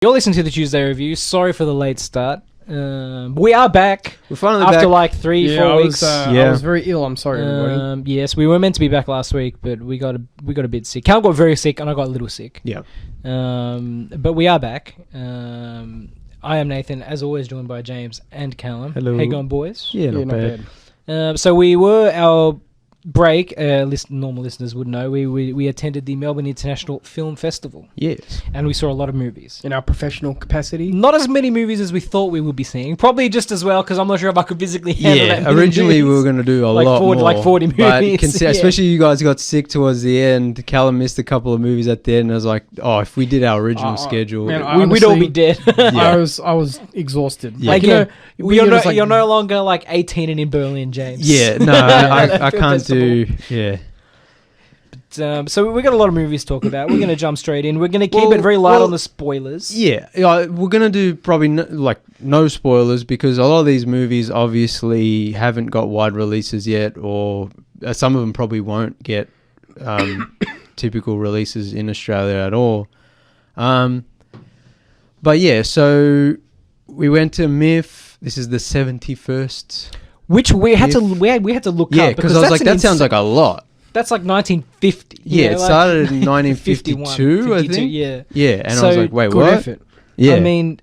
You're listening to the Tuesday Review. Sorry for the late start. We are back. We're finally after back. like 3-4 weeks. I was very ill. I'm sorry, everybody. Yes, we were meant to be back last week, but we got a bit sick. Cal got very sick, and I got a little sick. Yeah. But we are back. I am Nathan, as always, joined by James and Callum. Hello. How you going, boys? Yeah, not bad. So we were our break. Normal listeners would know we attended the Melbourne International Film Festival. Yes. And we saw a lot of movies. In our professional capacity. Not as many movies as we thought we would be seeing. Probably just as well, because I'm not sure if I could physically handle that many originally we movies. were going to do a Like lot 40 more. like 40 But movies, especially you guys got sick towards the end. Callum missed a couple of movies at the end. And I was like, oh, if we did our original schedule... Man, we'd all be dead. I was exhausted. Yeah. Like, Again, you're no longer like 18 and in Berlin, James. Yeah, no, I can't do... Yeah. So we got a lot of movies to talk about. We're going to jump straight in. We're going to keep it very light on the spoilers. Yeah, we're going to do probably no spoilers because a lot of these movies obviously haven't got wide releases yet, or some of them probably won't get typical releases in Australia at all. But yeah, so we went to MIFF. This is the 71st. Which we had to look up. Yeah, because I was like, that sounds like a lot. That's like 1950. Yeah, it started in 1952, I think. Yeah. Yeah, and I was like, wait, good what? effort. Yeah. I mean,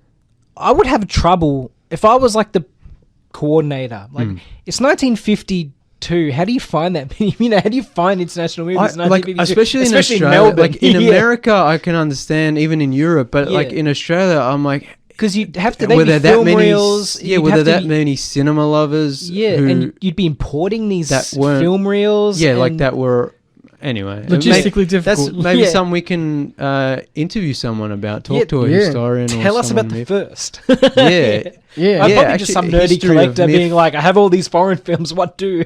I would have trouble if I was like the coordinator. Like, it's 1952. How do you find that many? How do you find international movies? Especially in Australia. Melbourne. Like in America, I can understand, even in Europe, but like in Australia, I'm like, because you'd have to. Were there that many? Reels, Were there that many cinema lovers? Yeah, and you'd be importing these film reels. Yeah, like that were. Anyway, logistically difficult. That's maybe something we can interview someone about. Talk to a historian. Tell or us about the first. Yeah. I'm probably just some nerdy collector being like, I have all these foreign films. What do?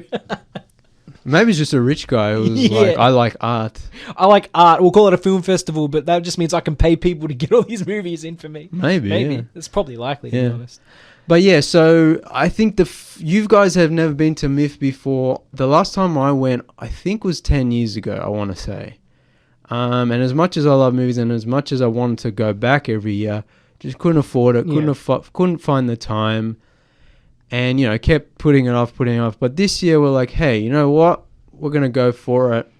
Maybe it's just a rich guy who's like, I like art. I like art. We'll call it a film festival, but that just means I can pay people to get all these movies in for me. Maybe. Yeah. It's probably likely, to be honest. But yeah, so I think you guys have never been to MIFF before. The last time I went, I think was 10 years ago, I want to say. And as much as I love movies and as much as I wanted to go back every year, just couldn't afford it, couldn't find the time. And, kept putting it off. But this year we're like, hey, you know what? We're going to go for it.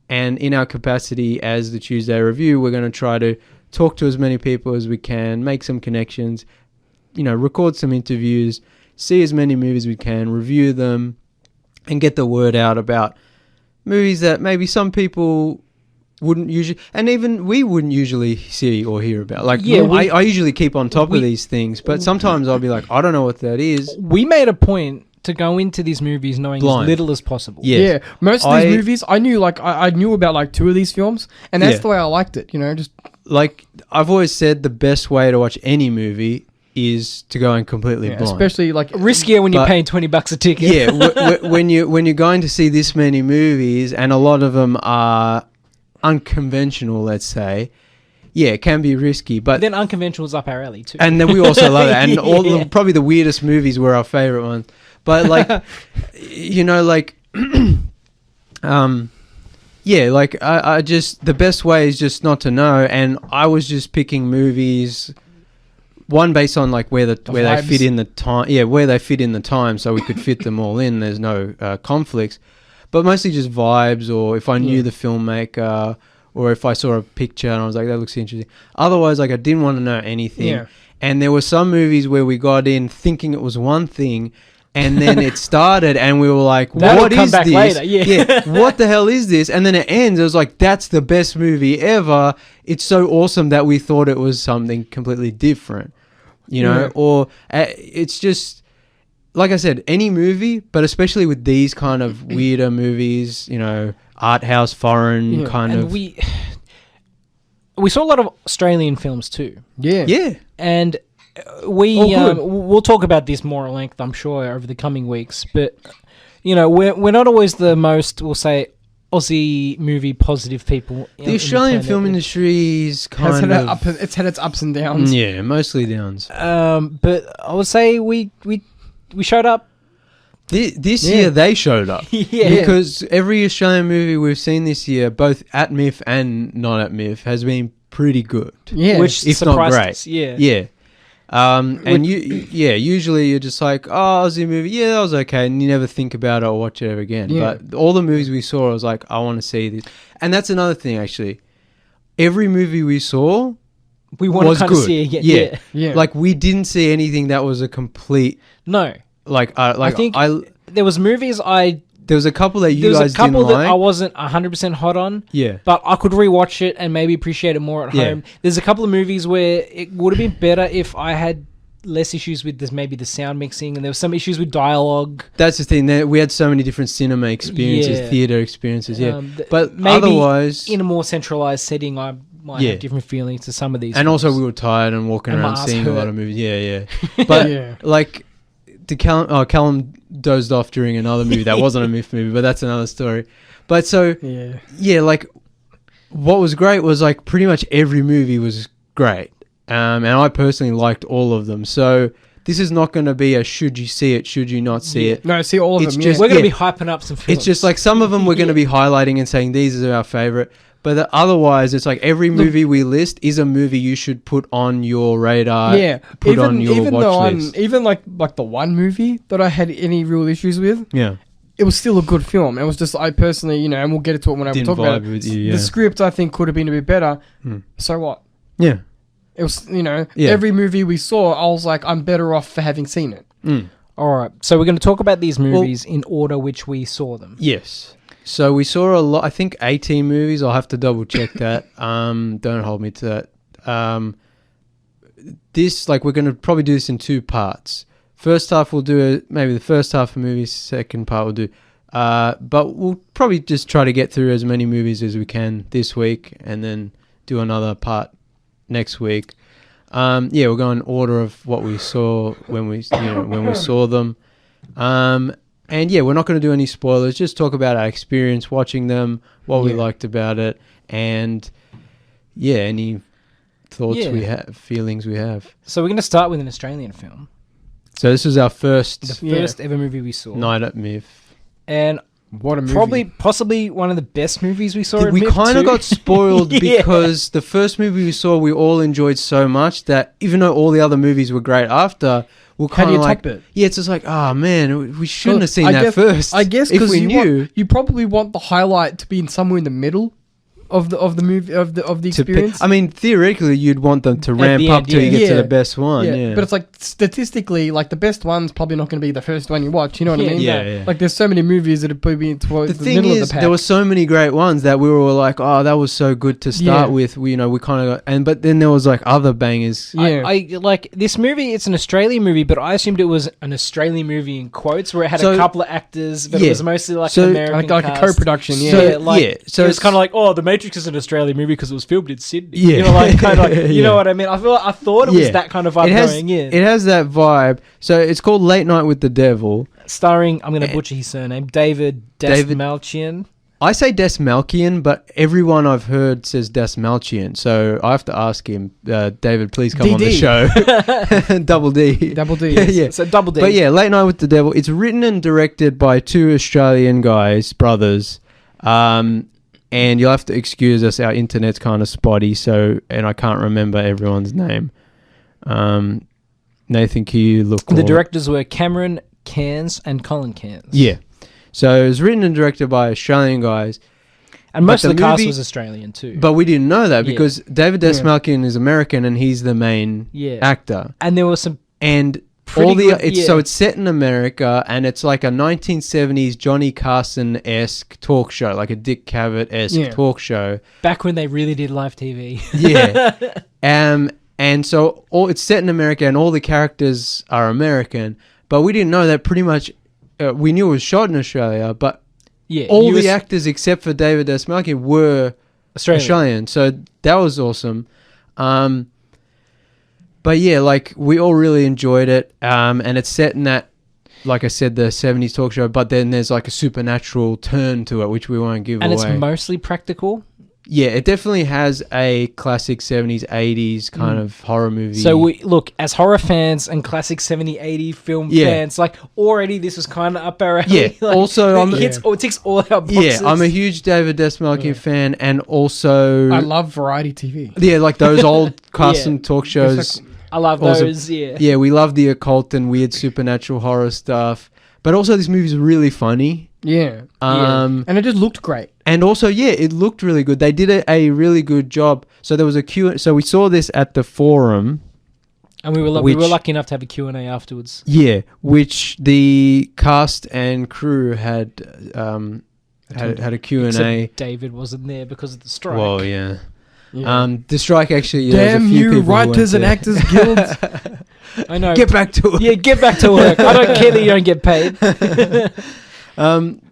And in our capacity as the Tuesday Review, we're going to try to talk to as many people as we can, make some connections, record some interviews, see as many movies we can, review them, and get the word out about movies that maybe some people wouldn't usually, and even we wouldn't usually see or hear about. Like, I usually keep on top of these things, but sometimes I'll be like, I don't know what that is. We made a point to go into these movies knowing as little as possible. Yes. Yeah, most of these movies, I knew I knew about like 2 of these films, and that's the way I liked it. Just like I've always said, the best way to watch any movie is to go in completely blind. Especially like riskier when you're paying $20 a ticket. Yeah, when you're going to see this many movies, and a lot of them are unconventional, let's say. Yeah, it can be risky, but then unconventional is up our alley too. And then we also love it, and probably the weirdest movies were our favorite ones. But like, I just the best way is just not to know. And I was just picking movies. One based on like where they fit in the time, where they fit in the time, so we could fit them all in. There's no conflicts, but mostly just vibes, or if I knew the filmmaker, or if I saw a picture and I was like, that looks interesting. Otherwise, like I didn't want to know anything. Yeah. And there were some movies where we got in thinking it was one thing, and then it started, and we were like, "What is this? Later. What the hell is this?" And then it ends. It was like, "That's the best movie ever." It's so awesome that we thought it was something completely different, Or it's just like I said, any movie, but especially with these kind of weirder movies, art house, foreign kind of. We saw a lot of Australian films too. Yeah. And we'll talk about this more at length, I'm sure, over the coming weeks. But we're not always the most, we'll say, Aussie movie positive people. The Australian film industry is it's had its ups and downs. Yeah, mostly downs. But I would say we showed up. This year they showed up. Because every Australian movie we've seen this year, both at MIFF and not at MIFF, has been pretty good. Yeah. Which if not surprised great. us. Yeah. Yeah. And usually you're just like, oh, Aussie movie, yeah, that was okay, and you never think about it or watch it ever again. Yeah. But all the movies we saw, I was like, I want to see this. And that's another thing, actually. Every movie we saw We want to was kind of good. see it again. Yeah. Yeah. Like, we didn't see anything that was a complete, No. I think there was movies there was a couple that there you was guys a couple didn't that like. I wasn't 100% hot on. Yeah. But I could rewatch it and maybe appreciate it more at Yeah. home. There's a couple of movies where it would have been better if I had less issues with this, maybe the sound mixing, and there was some issues with dialogue. That's the thing. We had so many different cinema experiences, Yeah. theater experiences, yeah. But maybe otherwise, in a more centralized setting, I might Yeah. have different feelings to some of these. and also films. we were tired and walking And my around ass seeing a lot hurt. of movies. Yeah, yeah. But Yeah. like, Callum dozed off during another movie that wasn't a MIFF movie, but that's another story. But so Yeah. like, what was great was like pretty much every movie was great, and I personally liked all of them. So this is not going to be a should you see it, should you not see it. No, see all of It's them. just- we're going to yeah. be hyping up some films. It's just like some of them we're going to be highlighting and saying these are our favorite. But otherwise, it's like every movie we list is a movie you should put on your radar. Yeah, put on your watch list. Even like the one movie that I had any real issues with, Yeah, it was still a good film. It was just I personally, and we'll get into it whenever we didn't talk about vibe it. with you. Yeah, The script I think could have been a bit better. So what? yeah. It was Yeah. every movie we saw, I was like, I'm better off for having seen it. All right. So we're going to talk about these movies in order which we saw them. Yes. So we saw a lot. I think 18 movies. I'll have to double check that. Don't hold me to that. This, like, we're going to probably do this in two parts. First half we'll do maybe the first half of movies. Second part we'll do. But we'll probably just try to get through as many movies as we can this week, and then do another part next week. We'll go in order of what we saw when we saw them. And yeah, we're not going to do any spoilers. Just talk about our experience watching them, what we liked about it, and any thoughts we have, feelings we have. So we're going to start with an Australian film. So this was our first The first ever movie we saw. night at MIFF. And What a movie! possibly one of the best movies we saw. We at MIFF kind of too. got spoiled Yeah. because the first movie we saw, we all enjoyed so much that even though all the other movies were great after, we're How kind do of you like, top it? yeah, it's just like, oh man, we shouldn't Well, have seen I that guess- first. I guess if because we knew. you probably want the highlight to be in somewhere in the middle of the movie of the to pick- experience. I mean, theoretically, you'd want them to ramp the up end, till you yeah. get to Yeah. the best one. Yeah, But it's like statistically, like the best one's probably not going to be the first one you watch. You know what I mean? Yeah. Like there's so many movies that are probably towards the the thing middle is, of the pack. there were so many great ones that we were like, oh, that was so good to start Yeah. with. We kind of got, but then there was like other bangers. Yeah. I like this movie. It's an Australian movie, but I assumed it was an Australian movie in quotes, where it had So- a couple of actors, but yeah. it was mostly like So- an American like a cast. co-production. Yeah. So- Yeah, so it was it's- kind of like, oh, The Matrix is an Australian movie because it was filmed in Sydney. Yeah. You know, like kind of like, you Yeah. know what I mean. I thought it was that kind of vibe it has, going in. It has that vibe. So it's called Late Night with the Devil. Starring, I'm going to butcher his surname, David Dastmalchian. I say Desmalchian, but everyone I've heard says Desmalchian. So I have to ask him, David, please come on the DD. show. Double D. Double D. Yes. Yeah. So double D. But yeah, Late Night with the Devil. It's written and directed by two Australian guys, brothers. And you'll have to excuse us. Our internet's kind of spotty, and I can't remember everyone's name. Nathan, can you look? The directors were Cameron Cairns and Colin Cairns. Yeah. So it was written and directed by Australian guys. And most But of the the cast movie- was Australian too. But we didn't know that Yeah. because David Yeah. Desmalchian is American and he's the main Yeah. actor. And there was some And Pretty all the good, so yeah. it's set in America and it's like a 1970s Johnny Carson-esque talk show, like a Dick Cavett-esque Yeah. talk show. back when they really did live TV. Yeah. And so it's set in America and all the characters are American, but we didn't know that pretty much we knew it was shot in Australia, but Yeah. all US the actors except for David Desmalchian were Australian. So that was awesome. But yeah, like we all really enjoyed it. And it's set in that, like I said, the 70s talk show, but then there's like a supernatural turn to it, which we won't give And away. it's mostly practical. Yeah, it definitely has a classic 70s, 80s kind of horror movie. So we look, as horror fans and classic 70, 80 film fans, like already this was kind of up our alley. Yeah, Like, also it ticks all our boxes. Yeah, I'm a huge David Desmarchian fan, and also I love variety TV. Yeah, like those old custom talk shows. I love also, those, Yeah, we love the occult and weird supernatural horror stuff. But also this movie's really funny. Yeah. And it just looked great. And also, it looked really good. They did a really good job. So there was so we saw this at the forum. And we were lucky enough to have a Q&A afterwards. Yeah, which the cast and crew had a Q&A. Except David wasn't there because of the strike. Well, yeah. Yeah. The strike actually... Damn you, Writers and Actors Guild. I know. Get back to work. Yeah, get back to work. I don't care that you don't get paid.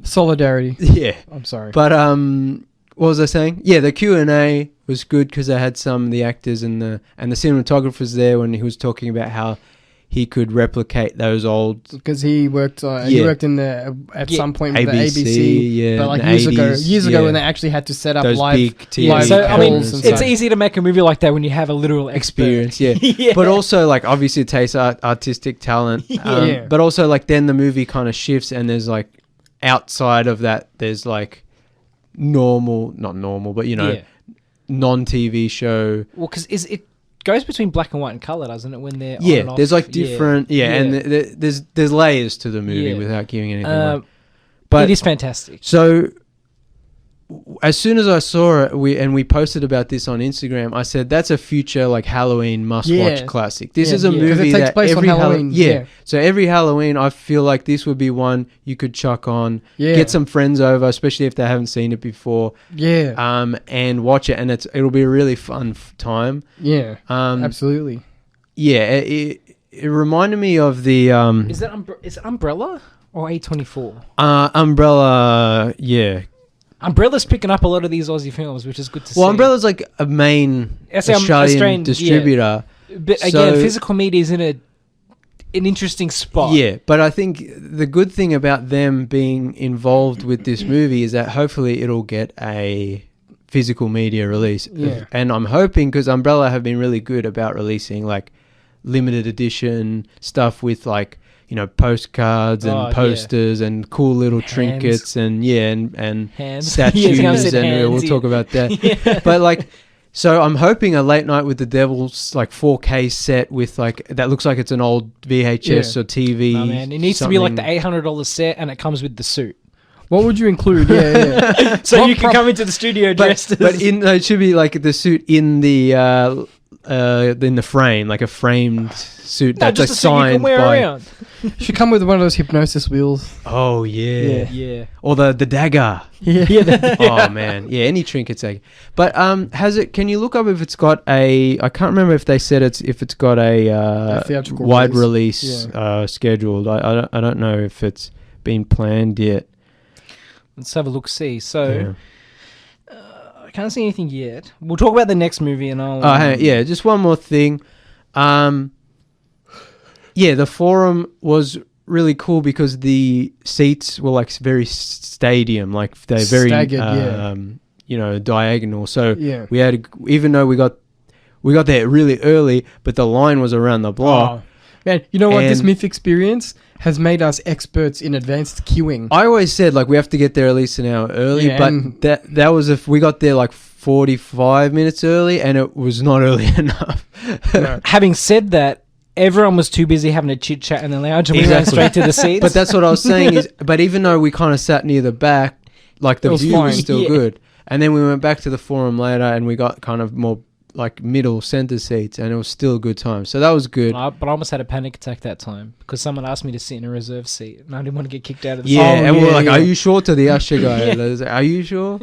Solidarity. Yeah. I'm sorry. But what was I saying? Yeah, the Q&A was good because they had some of the actors and the cinematographers there when he was talking about how he could replicate those old... Because he worked in the at some point with ABC, the ABC, but like years ago when they actually had to set up those live big TV live So I mean, calls and it's such. easy to make a movie like that when you have a literal experience. Yeah. Yeah. But also like obviously it takes artistic talent. Yeah. But also like then the movie kind of shifts and there's like outside of that there's like not normal, but non-TV show. Well, because it goes between black and white and color, doesn't it? When they're on and off? There's like different and there's layers to the movie without giving anything away. But it is fantastic. So as soon as I saw it, we posted about this on Instagram. I said that's a future like Halloween must-watch classic. This is a movie it takes that place on every Halloween. So every Halloween, I feel like this would be one you could chuck on, get some friends over, especially if they haven't seen it before. Yeah. And watch it, and it'll be a really fun time. Yeah. Absolutely. Yeah. It reminded me of the Is it Umbrella or A24? Umbrella. Yeah. Umbrella's picking up a lot of these Aussie films, which is good to see. Well, Umbrella's like a main Australian distributor. But again, physical media is in an interesting spot. Yeah, but I think the good thing about them being involved with this movie is that hopefully it'll get a physical media release. Yeah. And I'm hoping, because Umbrella have been really good about releasing like limited edition stuff with like, postcards and posters and cool little trinkets and hands. statues and hands, we'll talk about that. But like, so I'm hoping a Late Night with the Devil's like 4K set with like that looks like it's an old VHS or TV. Oh man, it needs to be like the $800 set, and it comes with the suit. What would you include? Yeah. So you can come into the studio dressed but it should be like the suit in the frame, like a framed suit that's like signed by. Around. Should come with one of those hypnosis wheels. Oh yeah, yeah. Or the dagger. Yeah. Oh man, yeah. Any trinkets. But can you look up if it's got a? I can't remember if they said if it's got a theatrical wide release scheduled. I don't know if it's been planned yet. Let's have a look. See. So. I can't see anything yet. We'll talk about the next movie and I'll... just one more thing. The forum was really cool because the seats were like very stadium, like they're very staggered, diagonal. So we had, even though we got there really early, but the line was around the block. Oh. Man, you know what? This MIFF experience has made us experts in advanced queuing. I always said like we have to get there at least an hour early, but that was if we got there like 45 minutes early, and it was not early enough. No. Having said that, everyone was too busy having a chit chat in the lounge, and we went straight to the seats. But that's what I was saying but even though we kind of sat near the back, like the view was still good. And then we went back to the forum later, and we got kind of more like middle center seats, and it was still a good time. So that was good. But I almost had a panic attack that time because someone asked me to sit in a reserve seat, and I didn't want to get kicked out of the seat. And we were like, "Are you sure?" To the usher guy, "Are you sure?"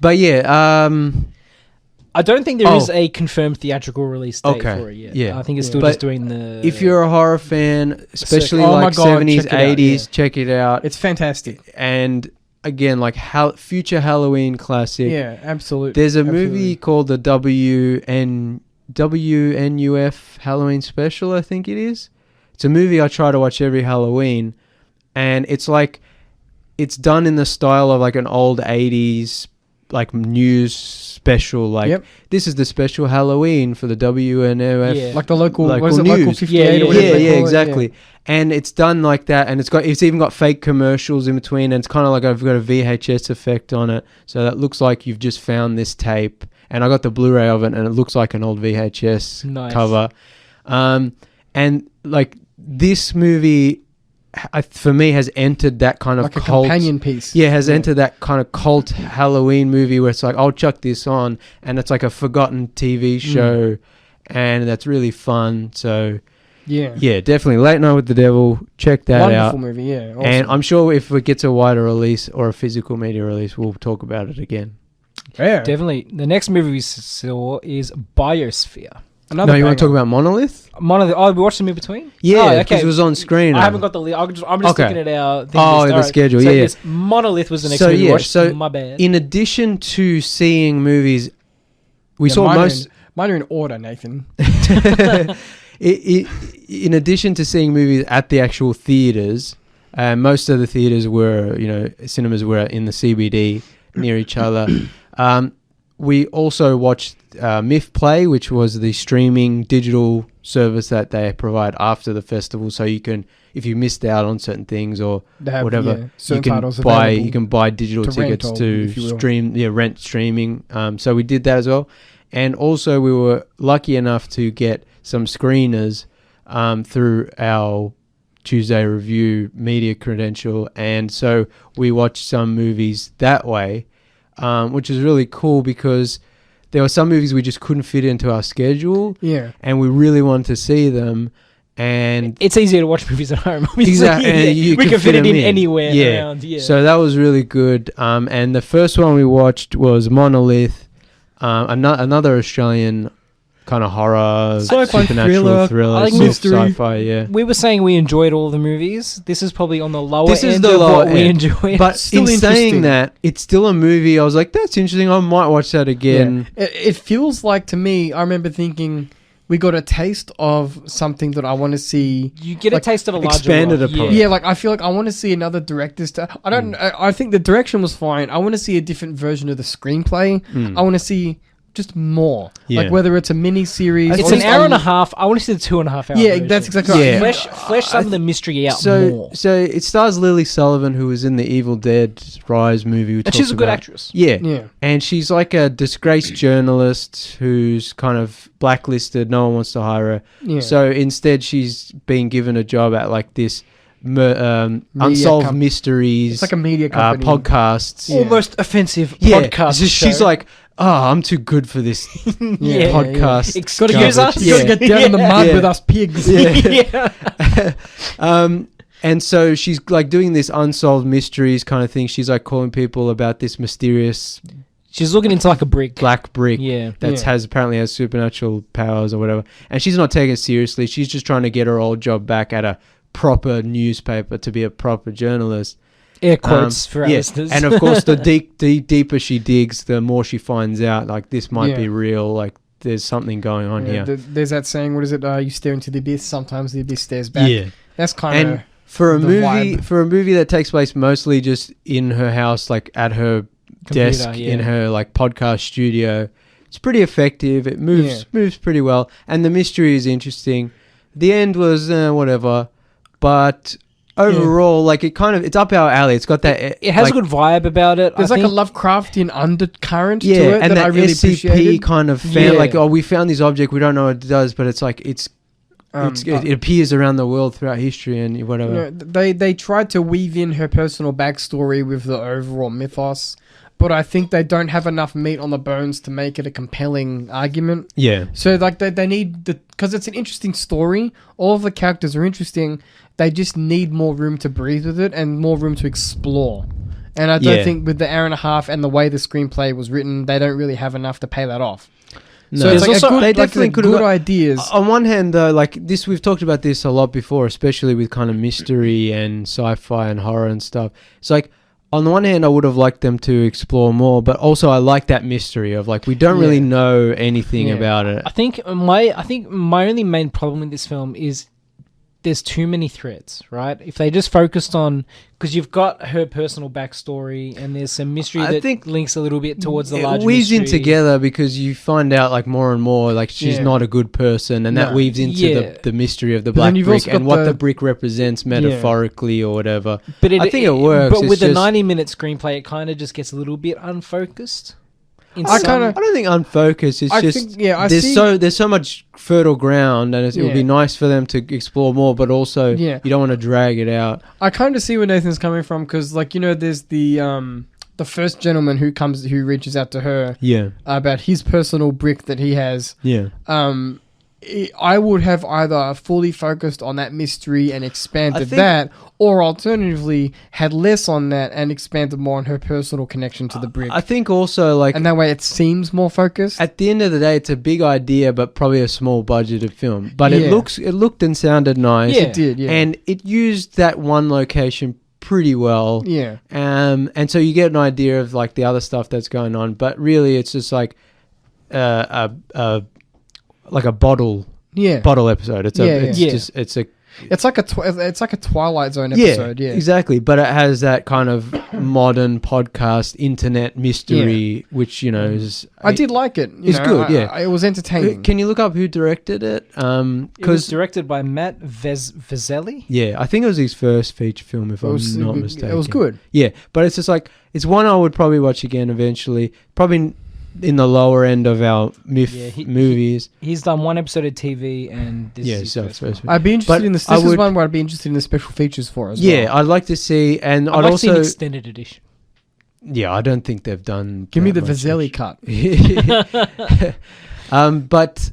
But I don't think there is a confirmed theatrical release date for it yet. Yeah. I think it's still just doing the... If you're a horror fan, especially like 70s, 80s, check it out. It's fantastic. And again, like future Halloween classic. Yeah, absolutely. There's a movie called the WNUF Halloween Special, I think it is. It's a movie I try to watch every Halloween, and it's like it's done in the style of like an old 80s like news special, like this is the special Halloween for the WNOF, like the local news. Local 58 or whatever. Yeah, exactly. And it's done like that, and it's even got fake commercials in between, and it's kind of like I've got a VHS effect on it, so that looks like you've just found this tape. And I got the Blu-ray of it, and it looks like an old VHS cover. And like this movie, for me, has entered that kind of like cult, a companion piece. Yeah, has entered that kind of cult Halloween movie where it's like, I'll chuck this on, and it's like a forgotten TV show, and that's really fun. So yeah, definitely Late Night with the Devil. Check that out. Wonderful movie, yeah. Awesome. And I'm sure if it gets a wider release or a physical media release, we'll talk about it again. Yeah, definitely. The next movie we saw is Biosphere. You want to talk about Monolith? Monolith. Oh, we watched them in between? Yeah, because it was on screen. I haven't got the list. I'm just looking at our thing. The schedule, so yeah. Yes, Monolith was the next movie we watched. So my bad. In addition to seeing movies, we saw most... Mine are in order, Nathan. In addition to seeing movies at the actual theatres, most of the theatres were, cinemas were in the CBD near each other. We also watched MIFF Play, which was the streaming digital service that they provide after the festival. So you can, if you missed out on certain things or whatever, you can buy digital tickets to rent streaming. So we did that as well. And also we were lucky enough to get some screeners through our Tuesday Review media credential. And so we watched some movies that way, which is really cool because there were some movies we just couldn't fit into our schedule. Yeah. And we really wanted to see them. And it's easier to watch movies at home. Obviously. Exactly. We can fit it in anywhere around. Yeah. So that was really good. And the first one we watched was Monolith. Another Australian kind of horror, sci-fi supernatural thriller, mystery. Sci-fi, yeah. We were saying we enjoyed all the movies. This is probably on the lower end of what we enjoy. But still in saying that, it's still a movie. I was like, that's interesting. I might watch that again. Yeah. It feels like, to me, I remember thinking, we got a taste of something that I want to see. You get a taste of a larger expanded upon. Yeah, like I feel like I want to see another director's. I don't. I think the direction was fine. I want to see a different version of the screenplay. I want to see just more. Yeah. Like whether it's a mini series. It's an hour and a half. I want to see the 2.5 hour. Yeah, version. That's exactly right. Flesh some of the mystery out more. So it stars Lily Sullivan, who was in the Evil Dead Rise movie. And she's a good actress. Yeah. And she's like a disgraced journalist who's kind of blacklisted. No one wants to hire her. Yeah. So instead, she's being given a job at like this unsolved mysteries. It's like a media company. Podcasts. Almost offensive podcast. She's like, I'm too good for this podcast. Excuse us. You gotta get down in the mud with us pigs. And so she's like doing this unsolved mysteries kind of thing. She's like calling people about this mysterious. She's looking into like a black brick. That apparently has supernatural powers or whatever. And she's not taking it seriously. She's just trying to get her old job back at a proper newspaper to be a proper journalist. Air quotes for our listeners. And of course, the deeper she digs, the more she finds out like this might be real. Like there's something going on here. There's that saying, what is it? You stare into the abyss. Sometimes the abyss stares back. Yeah, that's kind of for a movie that takes place mostly just in her house, like at her desk in her like podcast studio. It's pretty effective. It moves pretty well, and the mystery is interesting. The end was whatever, but overall, like it's up our alley. It's got that. It has a good vibe about it. There's like a Lovecraftian undercurrent to it and that I really SCP appreciated. kind of like, we found this object, we don't know what it does, but it's like it appears around the world throughout history and whatever. They tried to weave in her personal backstory with the overall mythos, but I think they don't have enough meat on the bones to make it a compelling argument. Yeah. So like they need because it's an interesting story. All of the characters are interesting. They just need more room to breathe with it and more room to explore. And I don't think with the hour and a half and the way the screenplay was written, they don't really have enough to pay that off. No. So it's like they definitely could have good ideas. On one hand, though, like this, we've talked about this a lot before, especially with kind of mystery and sci-fi and horror and stuff. It's like, on the one hand, I would have liked them to explore more, but also I like that mystery of like we don't really know anything about it. I think my only main problem with this film is there's too many threads, right? If they just focused on, because you've got her personal backstory and there's some mystery I that think links a little bit towards the it larger weaves in mystery. together because you find out like more and more like she's not a good person, and that No. weaves into the mystery of the But then black you've brick also got and what the- the brick represents metaphorically or whatever. But I think it works. But It's with the just- 90-minute screenplay, it kind of just gets a little bit unfocused. I kinda- I don't think unfocused. It's I just think, yeah, I there's see- there's so much fertile ground, and it would be Yeah. nice for them to explore more, but also Yeah. you don't want to drag it out. I kind of see where Nathan's coming from because, like, you know, there's the first gentleman who reaches out to her Yeah, about his personal brick that he has. yeah. I would have either fully focused on that mystery and expanded think- that, or alternatively had less on that and expanded more on her personal connection to the brick. I think also like And that way it seems more focused. at the end of the day, it's a big idea, but probably a small budgeted film. But Yeah. it looked and sounded nice. Yeah. It did, yeah. And it used that one location pretty well. Yeah. And so you get an idea of like the other stuff that's going on, but really it's just like like a bottle Yeah. episode. It's Yeah. It's like a Twilight Zone episode, yeah. exactly. But it has that kind of modern podcast internet mystery, which is. I did like it. It's good, yeah. It was entertaining. Can you look up who directed it? It was Because directed by Matt Vezzelli. yeah, I think it was his first feature film, if I'm not mistaken. It was good. Yeah, but it's just like it's one I would probably watch again eventually. Probably in the lower end of our MIFF movies. He's done one episode of TV, and this is his first one. I'd be interested But in this. I This is would- one where I'd be interested in the special features for as Yeah, well. I'd like to see, and I'd I'd like to see an also. extended edition. Yeah, I don't think they've done. Give me the that much. Vezzelli cut. But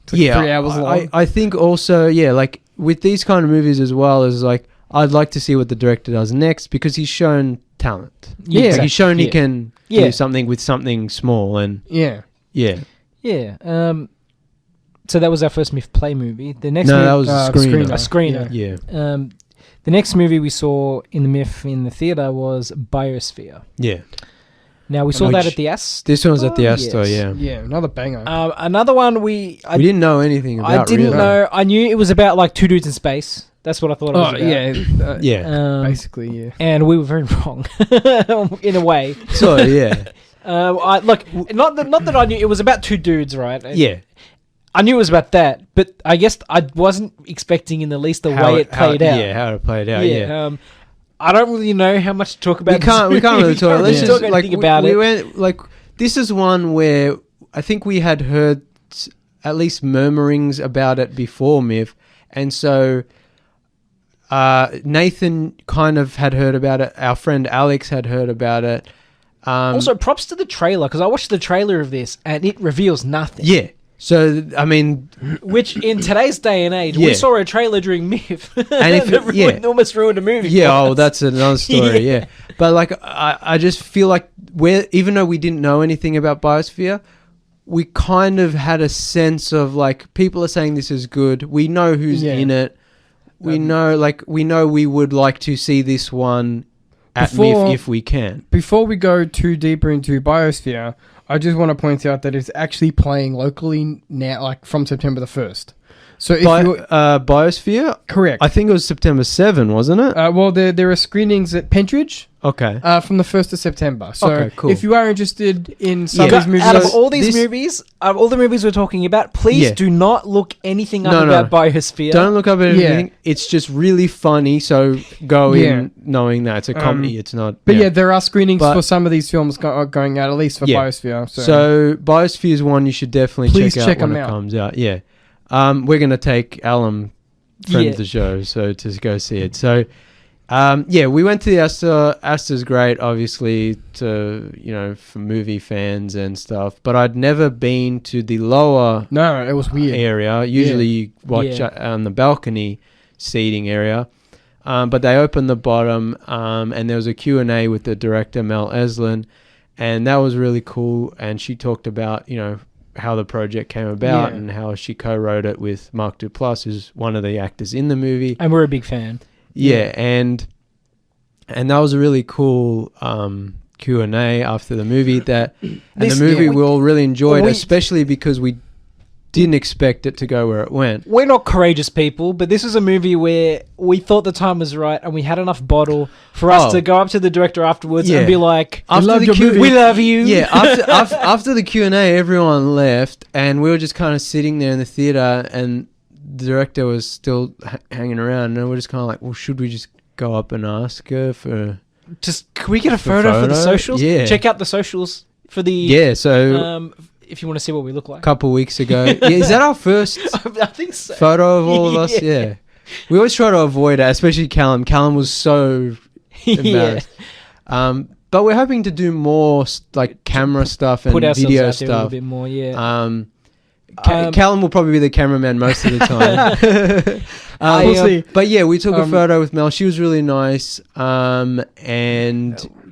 Took 3 hours long. I think also like with these kind of movies as well is like I'd like to see what the director does next because he's shown talent. Yeah, Like, exactly. he's shown he Yeah. can Yeah. do something with something small, and Yeah. yeah. Yeah. So that was our first MIFF play movie. The next No, movie, that was a screener. a screener. Yeah, The next movie we saw in the MIFF in the theater was Biosphere. yeah. Now we saw Which- that at the Astor. This one was at the Oh, Astor. yes. Yeah, Yeah, another banger. Another one we didn't know anything about. I didn't really. know. I knew it was about like two dudes in space. That's what I thought it was about. Yeah. Yeah. Basically, yeah. And we were very wrong in a way. So yeah, Not that I knew it was about two dudes, right? yeah. I knew it was about that, but I guess I wasn't expecting in the least the way it played out. Yeah, how it played out. Yeah. I don't really know how much to talk about. We can't really talk. Let's talk just like anything about we it. went like this is one where I think we had heard at least murmurings about it before MIFF, and so Nathan kind of had heard about it. Our friend Alex had heard about it. Also, props to the trailer because I watched the trailer of this and it reveals nothing. Yeah. So I mean, Which in today's day and age, Yeah. we saw a trailer during MIFF And if that yeah. almost ruined a movie. Yeah, for oh, us. that's another story. Yeah, but like I just feel like even though we didn't know anything about Biosphere, we kind of had a sense of like people are saying this is good. We know who's Yeah. in it. We know we would like to see this one at Before- MIFF if we can. Before we go too deeper into Biosphere, I just want to point out that it's actually playing locally now, like from September the 1st. So if you're Biosphere, correct, I think it was September 7, wasn't it? well, there are screenings at Pentridge Okay. from the 1st of September. So Okay, cool. if you are interested in some Yeah. of these movies, Out of So all these this- movies, all the movies we're talking about, please Yeah. do not look anything up No, no. about Biosphere. Don't look up Yeah. anything. It's just really funny. So go Yeah. in knowing that it's a comedy. It's not. but yeah, there are screenings But- for some of these films going out, at least for Yeah. Biosphere. So Biosphere is one you should definitely Please check check out when 'em it out. comes out. Yeah. We're gonna take Alan, friend Yeah. of the show, so to go see it. So, we went to the Astor. Astor's great, obviously, for movie fans and stuff. But I'd never been to the lower no, it was weird. area. Usually, you watch Yeah. on the balcony seating area. But they opened the bottom, and there was a Q&A with the director, Mel Eslin, and that was really cool. And she talked about, how the project came about Yeah. and how she co-wrote it with Mark Duplass, who's one of the actors in the movie. And we're a big fan. Yeah, and that was a really cool Q&A after the movie. And This- the movie yeah, we all really enjoyed, we- especially because we didn't expect it to go where it went. We're not courageous people, but this was a movie where we thought the time was right and we had enough bottle for us to go up to the director afterwards and be like, we love you. Yeah, after the Q&A, everyone left and we were just kind of sitting there in the theater and the director was still hanging around and we're just kind of like, well, should we just go up and ask her for... Can we get a photo for the socials? Yeah. Check out the socials for the... Yeah, so... if you want to see what we look like. A couple weeks ago. Yeah, is that our first I think so. photo of all of us? Yeah. We always try to avoid it, especially Callum. Callum was so embarrassed. But we're hoping to do more like camera stuff and video stuff. A little bit more, yeah. Callum will probably be the cameraman most of the time. We'll see. But yeah, we took a photo with Mel. She was really nice. And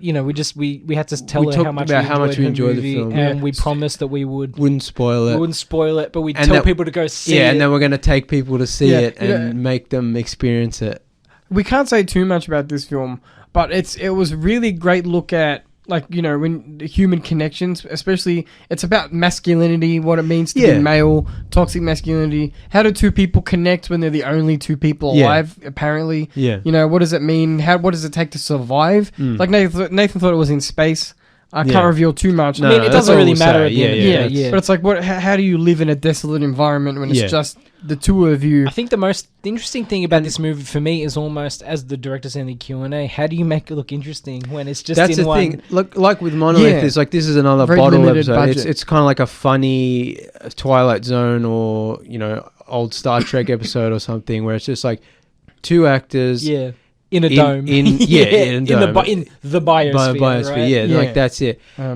you know, we had to tell her how much we enjoyed the film, and we promised that we wouldn't spoil it. We wouldn't spoil it, but we'd tell people to go see it. Yeah, and then we're going to take people to see it and make them experience it. We can't say too much about this film, but it was really great look at, like, you know, when human connections, especially, it's about masculinity, what it means to be male, toxic masculinity. How do two people connect when they're the only two people alive, apparently? Yeah. You know, what does it mean? What does it take to survive? Like Nathan thought it was in space. I can't reveal too much. No, I mean, it doesn't really matter at the end. Yeah. But it's like, how do you live in a desolate environment when it's just the two of you? I think the interesting thing about this movie for me is almost, as the director said in the Q&A, how do you make it look interesting when it's just That's in the one... thing. Look, like with Monolith, it's like, this is another very bottle episode. Budget. It's kind of like a funny Twilight Zone or, you know, old Star Trek episode or something where it's just like two actors... Yeah. In a dome. In the biosphere. Right? Like that's it. I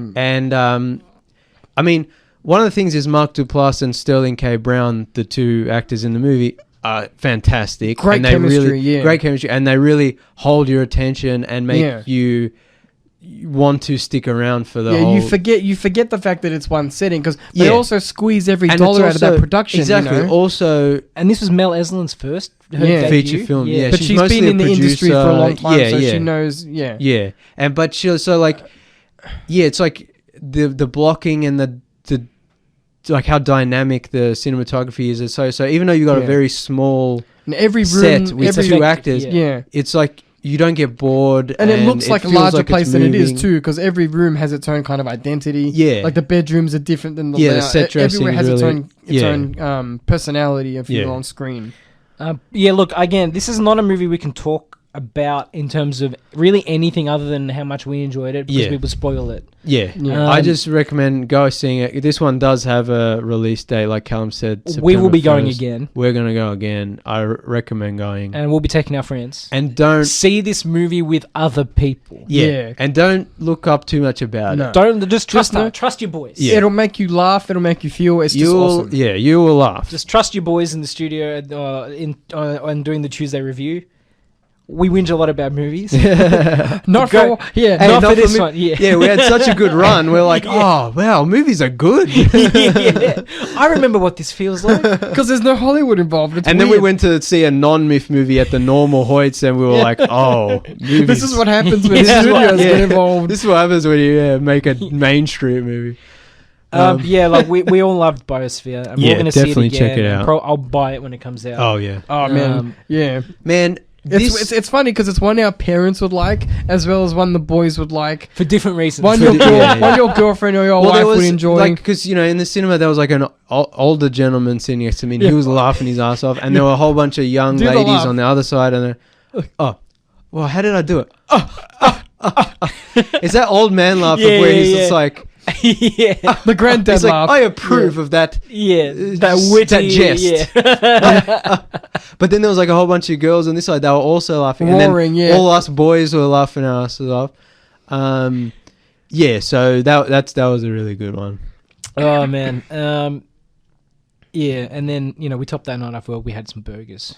mean, one of the things is Mark Duplass and Sterling K. Brown, the two actors in the movie, are fantastic. Great chemistry, and they really hold your attention and make you want to stick around for the whole... you forget the fact that it's one setting, because they also squeeze every dollar out of that production. Exactly. You know? Also, and this was Mel Eslin's first feature film. Yeah, but she's been in the industry for a long time, so she knows. Yeah. And but it's like the blocking and the like how dynamic the cinematography is. So even though you got a very small every room set with two actors, it's like you don't get bored, and it looks like a larger place than it is too, because every room has its own kind of identity. Yeah, like the bedrooms are different than the the set dressing. Everywhere has its own personality if you're on screen. Look, again, this is not a movie we can talk about in terms of really anything other than how much we enjoyed it, because we would spoil it. I just recommend go seeing it. This one does have a release date, like Callum said. We will be going 1st. again. We're going to go again. I recommend going. And we'll be taking our friends. And don't... see this movie with other people. Yeah. And don't look up too much about it. Don't just trust your boys. Yeah. It'll make you laugh. It'll make you feel... It's just awesome. Yeah, you will laugh. Just trust your boys in the studio and doing the Tuesday review. We whinge a lot about movies. Not for this one. Yeah, we had such a good run. We're like, oh, wow, movies are good. I remember what this feels like. Because there's no Hollywood involved. It's and weird. Then we went to see a non-MIFF movie at the normal Hoyts, and we were like, oh, movies. This is what happens when studios get involved. This is what happens when you make a mainstream movie. We all loved Biosphere, and we're going to see it again. Check it out. I'll buy it when it comes out. Oh, yeah. Oh, man. Man... It's funny because it's one our parents would like, as well as one the boys would like, for different reasons. One your girlfriend or your wife would enjoy. Like, because in the cinema there was like an older gentleman sitting next to me, and he was laughing his ass off, and there were a whole bunch of young ladies on the other side, and well, how did I do it? It's that old man laugh where he's just like. The granddad laugh. I approve of that. That witty jest. But then there was like a whole bunch of girls on this side. They were also laughing. Roaring, and then all us boys were laughing our asses off. So that was a really good one. Oh man. And then we topped that night off. Well, we had some burgers.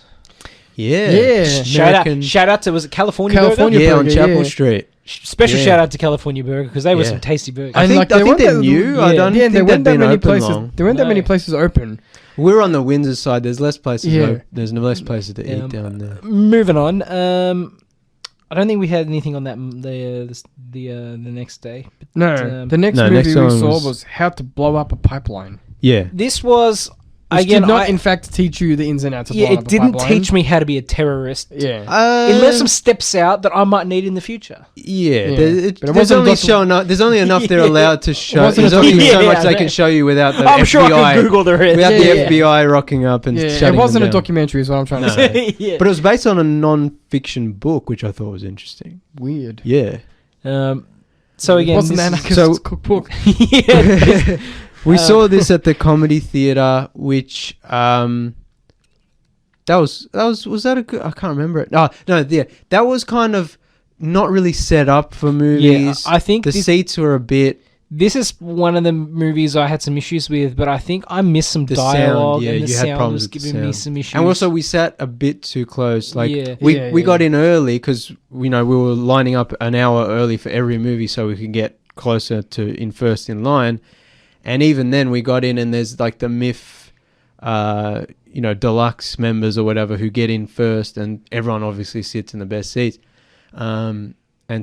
Yeah. Shout out to, was it California Burger? Burger, on Chapel Street. Special shout out to California Burger, because they were some tasty burgers. I think they're new. I don't think they've been open long. There weren't that many places open. We're on the Windsor side. There's less places. There's no less places to eat down there. Moving on. I don't think we had anything on that the next day. But, the next movie we saw was How to Blow Up a Pipeline. Yeah. This was Which Again, did not, in fact, teach you the ins and outs of yeah, blowing it up a didn't pipeline. teach me how to be a terrorist. Yeah. It left some steps out that I might need in the future. Yeah, Yeah. there- But it there's wasn't only there's only enough they're allowed to show. wasn't a There's only so documentary. much they can show you without the I'm FBI. sure I could Google the rest. Without the Yeah. FBI rocking up and Yeah, shutting it wasn't them a down. documentary, is what I'm trying to No. say. Yeah. But it was based on a non-fiction book, which I thought was interesting. Weird. Yeah. So again, wasn't this an is- anarchist's cookbook. yeah, We saw this at the Comedy Theatre, which was that a good? I can't remember it. No, yeah, that was kind of not really set up for movies. I think the seats were a bit. this is one of the movies I had some issues with, but I think I missed some The dialogue, sound, yeah, and the you had sound problems was with the giving me sound. some issues. And also, we sat a bit too close. Like Yeah. we Yeah, got yeah. in early because we were lining up an hour early for every movie so we could get closer to first in line. And even then, we got in, and there's like the MIFF, deluxe members or whatever who get in first, and everyone obviously sits in the best seats. And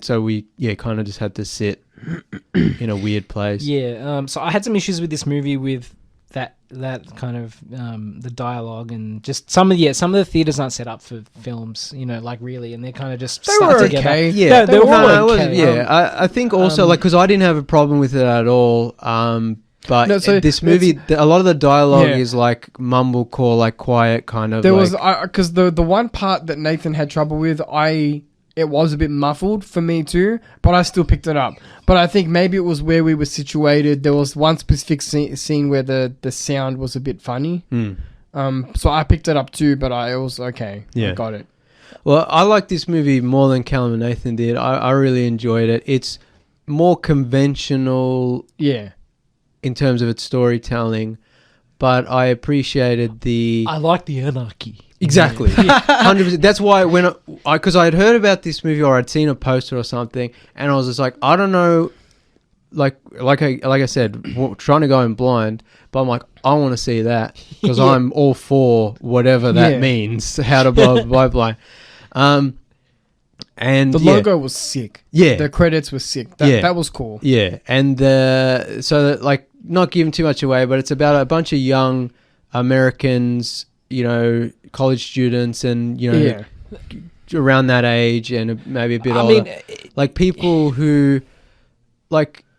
so we kind of just had to sit in a weird place. Yeah, so I had some issues with this movie with that kind of the dialogue, and just some of the theaters aren't set up for films, like really, and they're kind of just They stuck were together. okay. Yeah, they were it was- okay. yeah, I think also because I didn't have a problem with it at all. But No, so this movie, a lot of the dialogue Yeah. is like mumblecore, like quiet kind of. There like, was because the one part that Nathan had trouble with, it was a bit muffled for me too, but I still picked it up. But I think maybe it was where we were situated. There was one specific scene where the sound was a bit funny. So I picked it up too, but it was okay. Yeah. I got it. Well, I like this movie more than Callum and Nathan did. I really enjoyed it. It's more conventional Yeah. in terms of its storytelling, but I appreciated the... I like the anarchy. Exactly. 100%. That's why when because I had heard about this movie or I'd seen a poster or something, and I was just like, I don't know, like I said, trying to go in blind, but I'm like, I want to see that because I'm all for whatever that means, how to blow up a pipeline. And The logo was sick. Yeah. The credits were sick. That was cool. Yeah, and not giving too much away, but it's about a bunch of young Americans, college students, and around that age, and maybe a bit older, like people who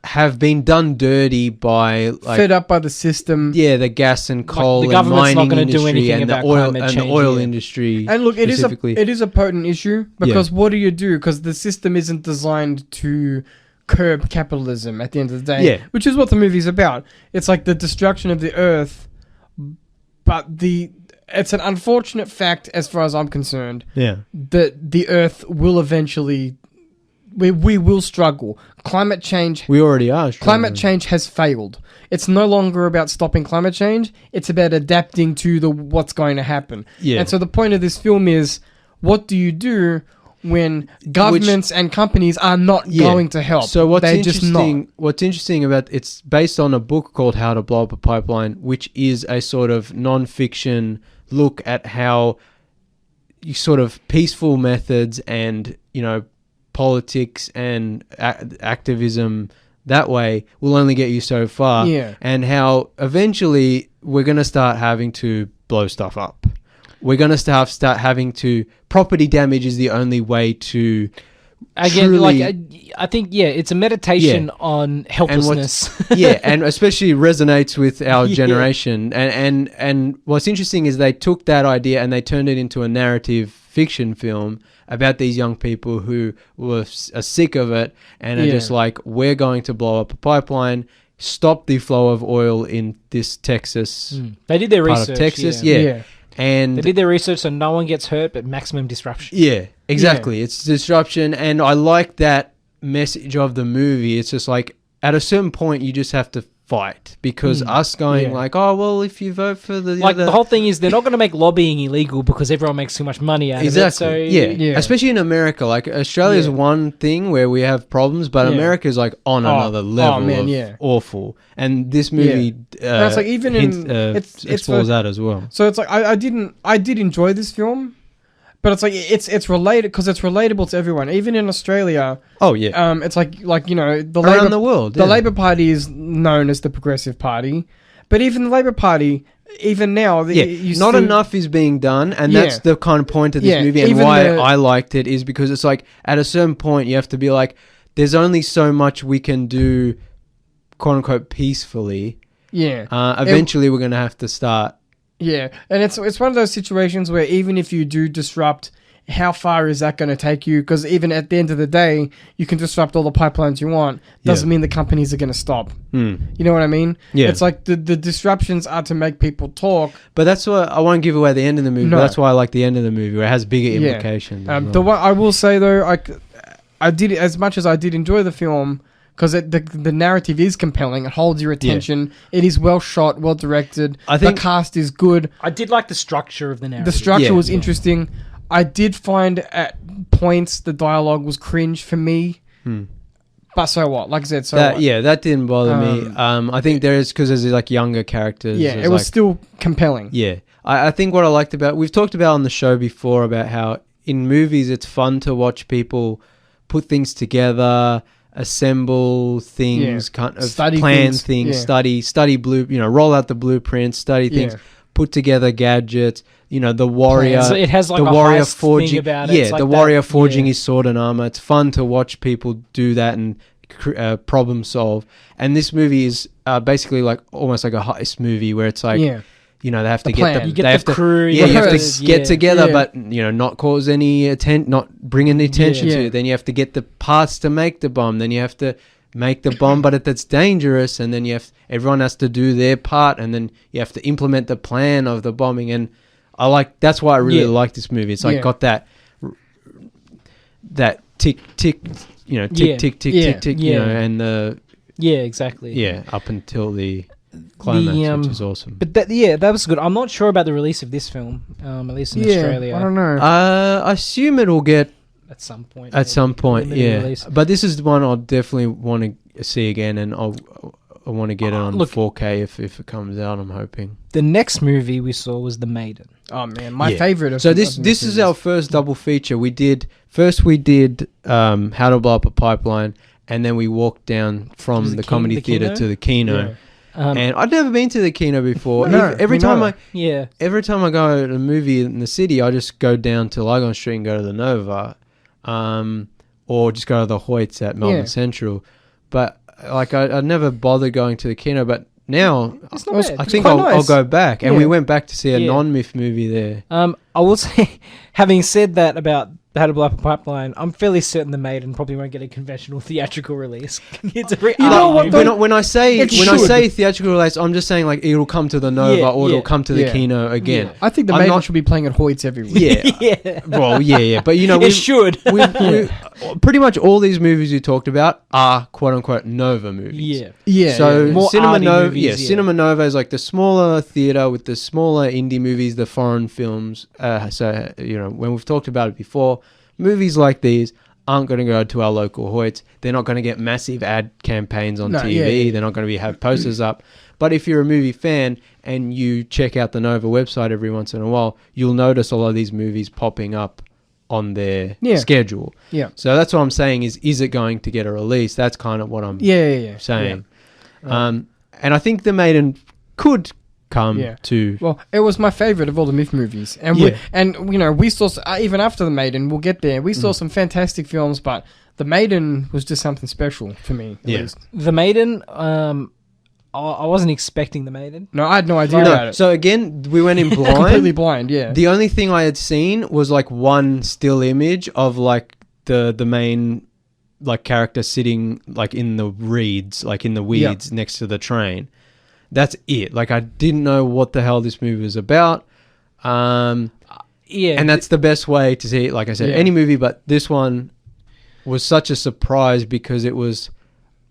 have been done dirty by Fed up by the system. Yeah, the gas and coal the and government's not mining gonna do industry anything and the about oil climate and change, the oil yeah. industry. And look, it specifically. is a potent issue because what do you do? Because the system isn't designed to curb capitalism at the end of the day, Yeah. which is what the movie's about. It's like the destruction of the earth, but it's an unfortunate fact, as far as I'm concerned, that the earth will eventually... We will struggle. Climate change... We already are. Climate change has failed. It's no longer about stopping climate change. It's about adapting to what's going to happen. Yeah. And so the point of this film is, what do you do when governments and companies are not going to help? So what's They're just interesting? not. What's interesting about it's based on a book called How to Blow Up a Pipeline, which is a sort of non-fiction look at how you sort of peaceful methods and politics and activism that way will only get you so far. Yeah. And how eventually we're going to start having to blow stuff up. We're going to start having to... Property damage is the only way to... Again, truly, I think, it's a meditation on helplessness. and especially resonates with our Yeah. generation. And what's interesting is they took that idea and they turned it into a narrative fiction film about these young people who are sick of it and are just like, we're going to blow up a pipeline, stop the flow of oil in this Texas They did their part research. of Texas. Yeah. Yeah. And They did their research so no one gets hurt, but maximum disruption. yeah, exactly. It's disruption. And I like that message of the movie. It's just like, at a certain point, you just have to fight because us going like, oh, well, if you vote for the whole thing is they're not going to make lobbying illegal because everyone makes too much money out of it. So yeah. Especially in America. Like, Australia's one thing where we have problems, but America's like on another level of awful. And this movie And it's like even explores that as well. So it's like I did enjoy this film, but it's like it's related because it's relatable to everyone, even in Australia. Oh yeah. It's like the Around the world, the Labor Party is known as the Progressive Party, but even the Labor Party, even now, not enough is being done, and that's the kind of point of this movie, and why I liked it is because it's like at a certain point you have to be like, there's only so much we can do, quote unquote, peacefully. Yeah. Eventually, we're gonna have to start. Yeah, and it's one of those situations where even if you do disrupt, how far is that going to take you? Because even at the end of the day, you can disrupt all the pipelines you want. Doesn't mean the companies are going to stop. You know what I mean? Yeah. It's like the disruptions are to make people talk. But that's why I won't give away the end of the movie. No. But that's why I like the end of the movie, where it has bigger implications. The one I will say though, I did, as much as I did enjoy the film, because the narrative is compelling. It holds your attention. It is well shot, well directed. The cast is good. I did like the structure of the narrative. The structure was interesting. I did find at points the dialogue was cringe for me. But so what? Like I said, what? Yeah, that didn't bother me. I think because there's like younger characters. Yeah, it was still compelling. Yeah. I think what I liked we've talked about on the show before about how in movies it's fun to watch people put things together, assemble things, kind of plan things, study roll out the blueprints, study things, put together gadgets. The warrior. So it has like the a warrior heist forging. thing about it. Yeah, it's like the warrior forging his sword and armor. It's fun to watch people do that and problem solve. And this movie is basically like almost like a heist movie where it's like, they have to get the crew. Yeah, you have to get together, but not cause any not bring any attention to it. Then you have to get the parts to make the bomb. Then you have to make the bomb, but that's dangerous. And then everyone has to do their part, and then you have to implement the plan of the bombing. And that's why I really like this movie. It's like got that tick, tick, tick, tick, and the exactly. Up until the climax, which is awesome. But that was good. I'm not sure about the release of this film, at least in Australia. I don't know. I assume it'll get at some point. Release. But this is the one I'll definitely want to see again, and I want to get it on 4K if it comes out. I'm hoping. The next movie we saw was The Maiden. Oh man, my favorite. So this is our first double feature. We did How to Blow Up a Pipeline, and then we walked down from the comedy theatre to the Kino. Yeah. And I'd never been to the Kino before. Every time I go to a movie in the city, I just go down to Lygon Street and go to the Nova, or just go to the Hoyts at Melbourne Central. But I never bothered going to the Kino, but now I think I'll go back. And we went back to see a non-MIFF movie there. I will say, having said that about How to Blow Up a Pipeline, I'm fairly certain The Maiden probably won't get a conventional theatrical release. When I say theatrical release, I'm just saying like it'll come to the Nova or it'll come to the Kino again. Yeah. I think the Maiden should be playing at Hoyts every week. Well, but it should. we pretty much all these movies we talked about are quote unquote Nova movies. So more Cinema Nova, movies, Cinema Nova is like the smaller theater with the smaller indie movies, the foreign films. So when we've talked about it before, movies like these aren't going to go to our local Hoyts. They're not going to get massive ad campaigns on TV. They're not going to have posters up. But if you're a movie fan and you check out the Nova website every once in a while, you'll notice a lot of these movies popping up on their schedule. Yeah. So that's what I'm saying is it going to get a release? That's kind of what I'm saying. And I think The Maiden could come to... Well, it was my favourite of all the MIFF movies. And we saw, even after The Maiden, we'll get there, we saw some fantastic films, but The Maiden was just something special for me, at least. The Maiden... I wasn't expecting The Maiden. No, I had no idea about it. So again, we went in blind. Completely blind, yeah. The only thing I had seen was like one still image of like the main like character sitting like in the reeds, like in the weeds next to the train. That's it. Like I didn't know what the hell this movie was about. And that's the best way to see it. Like I said, any movie, but this one was such a surprise because it was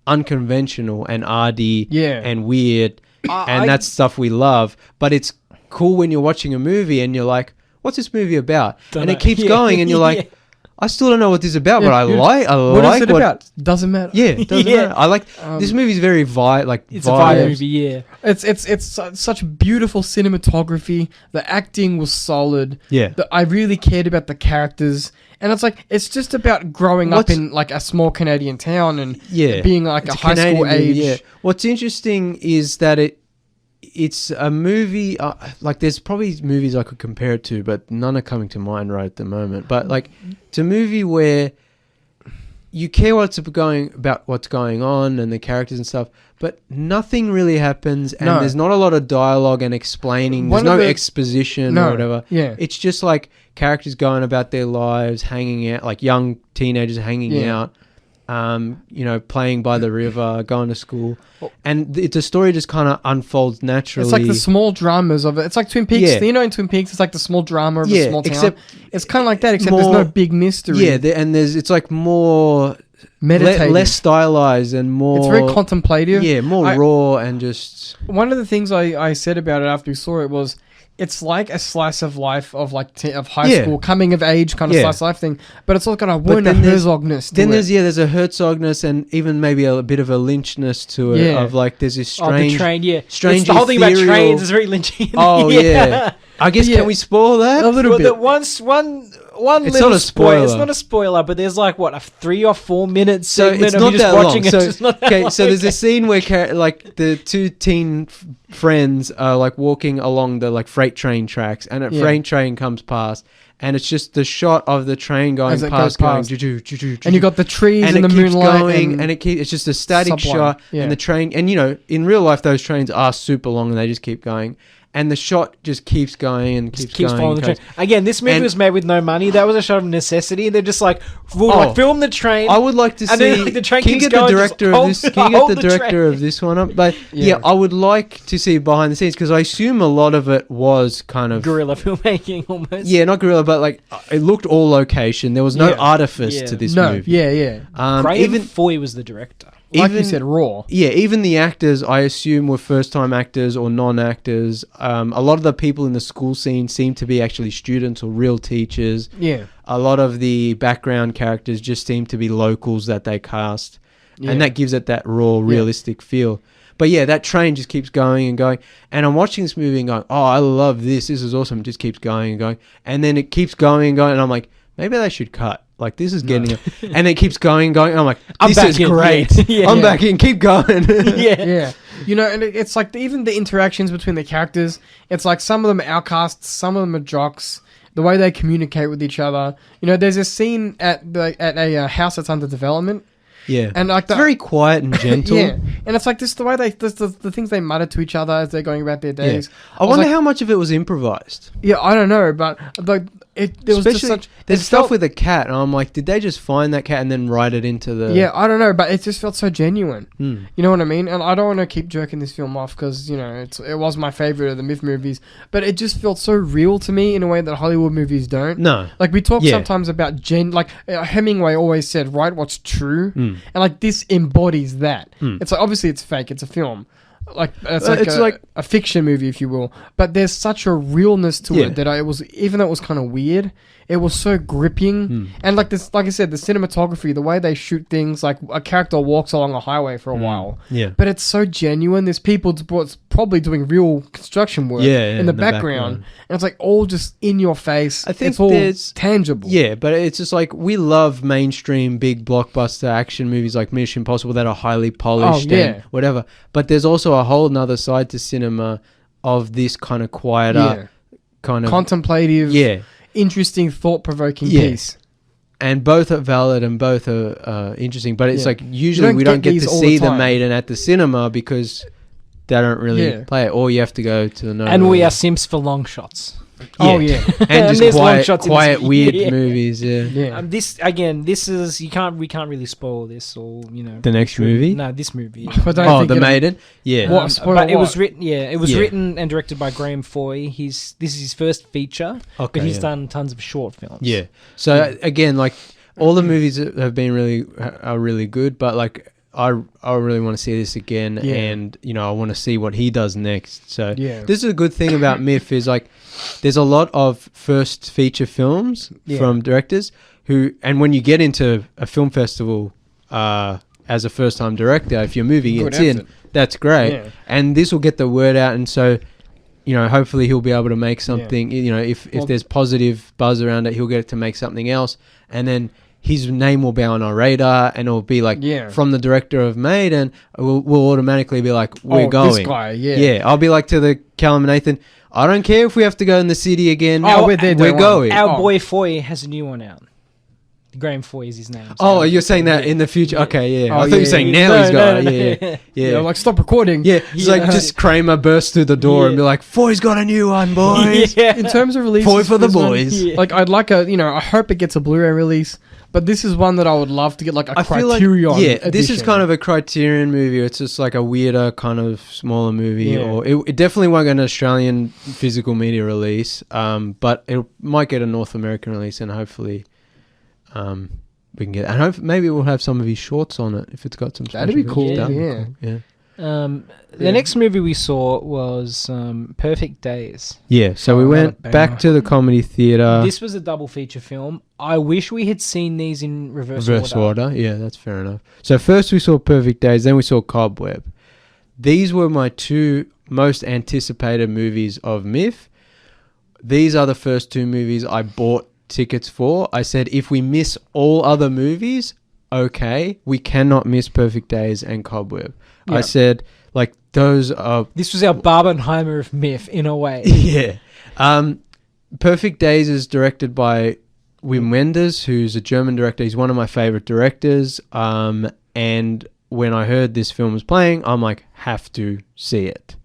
unconventional and arty and weird, and that's stuff we love. But it's cool when you're watching a movie and you're like, what's this movie about? It keeps going and you're like, I still don't know what this is about, but I like what is it about? Doesn't matter. Yeah, it doesn't matter. I like this movie's very it's a vibe movie. It's such beautiful cinematography. The acting was solid. I really cared about the characters. And it's just about growing up in like a small Canadian town and being like a high school age. What's interesting is that it's a movie. Like, there's probably movies I could compare it to, but none are coming to mind right at the moment. But like, it's a movie where you care what's going on and the characters and stuff, but nothing really happens, and there's not a lot of dialogue and explaining. There's no exposition or whatever. Yeah. It's just like characters going about their lives, hanging out, like young teenagers hanging out, playing by the river, going to school. And the story just kind of unfolds naturally. It's like the small dramas of it. It's like Twin Peaks. Yeah. You know, in Twin Peaks, it's like the small drama of a small town. Except it's kind of like that, except there's no big mystery. Yeah, it's like more meditative, less stylized and more. It's very contemplative. Yeah, more raw and just. One of the things I said about it after we saw it was, it's like a slice of life of like of high school coming of age kind of slice of life thing, but it's all got a Werner Herzogness. There's a Herzogness and even maybe a bit of a Lynchness to it. Of like there's this strange, the train, strange. It's the whole thing about trains is very Lynchy. Oh yeah. I guess can we spoil that a little bit? One it's little not a spoiler. It's not a spoiler, but there's like a 3 or 4 minute segment it's of not you just that watching long. it. It's not that long. So there's a scene where like the two teen friends are like walking along the like freight train tracks, and a freight train comes past, and it's just the shot of the train going past, going, and you got the trees and the moonlight going, and it's just a static shot, yeah. and the train, and in real life those trains are super long and they just keep going. And the shot just keeps going and keeps going. Following the train. Again, this movie was made with no money. That was a shot of necessity. They're just like, we'll film the train. I would like to see. Then, the train can you keeps get going, the director of this? Can you get the director of this one up? But I would like to see behind the scenes, because I assume a lot of it was kind of guerrilla filmmaking almost. Yeah, not guerrilla, but like it looked all location. There was no artifice to this movie. Graham Foy was the director. Like you said, raw. Yeah, even the actors, I assume, were first-time actors or non-actors. A lot of the people in the school scene seem to be actually students or real teachers. Yeah. A lot of the background characters just seem to be locals that they cast. Yeah. And that gives it that raw, realistic feel. But yeah, that train just keeps going and going. And I'm watching this movie and going, oh, I love this. This is awesome. It just keeps going and going. And then it keeps going and going. And I'm like, maybe they should cut. Like, this is getting and it keeps going and going. And I'm like, this is great. I'm back in. Keep going. Yeah. You know, and it's like even the interactions between the characters, it's like some of them are outcasts, some of them are jocks. The way they communicate with each other. You know, there's a scene at a house that's under development. Yeah. And like it's very quiet and gentle. Yeah. And it's like this, the way the things they mutter to each other as they're going about their days. Yeah. I wonder how much of it was improvised. Yeah, I don't know, but like there was just such. There's stuff with a cat, and I'm like, did they just find that cat and then write it into the? Yeah, I don't know, but it just felt so genuine. You know what I mean? And I don't want to keep jerking this film off because it was my favorite of the MIFF movies, but it just felt so real to me in a way that Hollywood movies don't. No, like we talk sometimes about like Hemingway always said, write what's true, and like this embodies that. It's like obviously it's fake, it's a film. Like it's like a fiction movie, if you will, but there's such a realness to it that it was, even though it was kind of weird, it was so gripping. And like this, like I said, the cinematography, the way they shoot things, like a character walks along a highway for a while, but it's so genuine. There's people probably doing real construction work in the background, and it's like all just in your face. I think it's all tangible. Yeah, but it's just like we love mainstream big blockbuster action movies like Mission Impossible that are highly polished and whatever. But there's also a whole nother side to cinema of this kind of quieter, kind of contemplative, interesting, thought-provoking piece. And both are valid and both are interesting, but it's like usually we don't get to see the Maiden at the cinema because they don't really play it, or you have to go to the and we are simps for long shots. Oh yeah, and just quiet, weird movies. This is we can't really spoil this, or the next movie. No, this movie. The Maiden. Yeah, but it was written. Yeah, it was written and directed by Graham Foy. This is his first feature, but he's done tons of short films. Yeah. So again, like all the movies that have been really good, but like I really want to see this again, and I want to see what he does next. So this is a good thing about MIFF is like there's a lot of first feature films from directors who, and when you get into a film festival as a first time director, if your movie gets in, that's great, and this will get the word out, and so hopefully he'll be able to make something. If there's positive buzz around it, he'll get it to make something else, and then his name will be on our radar, and it'll be like from the director of Maiden. We'll automatically be like, we're going. This guy, I'll be like to the Callum and Nathan, I don't care if we have to go in the city again. We're there. We're going. Our boy Foy has a new one out. Graham Foy is his name. So you're saying that in the future? Okay, yeah. I thought you were saying now he's got it. Yeah. Like, stop recording. Yeah, it's like just Kramer burst through the door and be like, Foy's got a new one, boys. In terms of release, Foy for the boys. Like, I'd like I hope it gets a Blu-ray release, but this is one that I would love to get like a Criterion edition. This is kind of a Criterion movie. It's just like a weirder kind of smaller movie, or it definitely won't get an Australian physical media release, but it might get a North American release, and hopefully we can get it. And maybe we'll have some of his shorts on it if it's got some that'd be cool. The next movie we saw was Perfect Days. Yeah, so we went back to the comedy theatre. This was a double feature film. I wish we had seen these in reverse order. Yeah, that's fair enough. So first we saw Perfect Days, then we saw Cobweb. These were my two most anticipated movies of MIFF. These are the first two movies I bought tickets for. I said, if we miss all other movies, okay, we cannot miss Perfect Days and Cobweb. I said, like, those are... This was our Barbenheimer of MIFF, in a way. Yeah. Perfect Days is directed by Wim Wenders, who's a German director. He's one of my favorite directors. And when I heard this film was playing, I'm like, have to see it.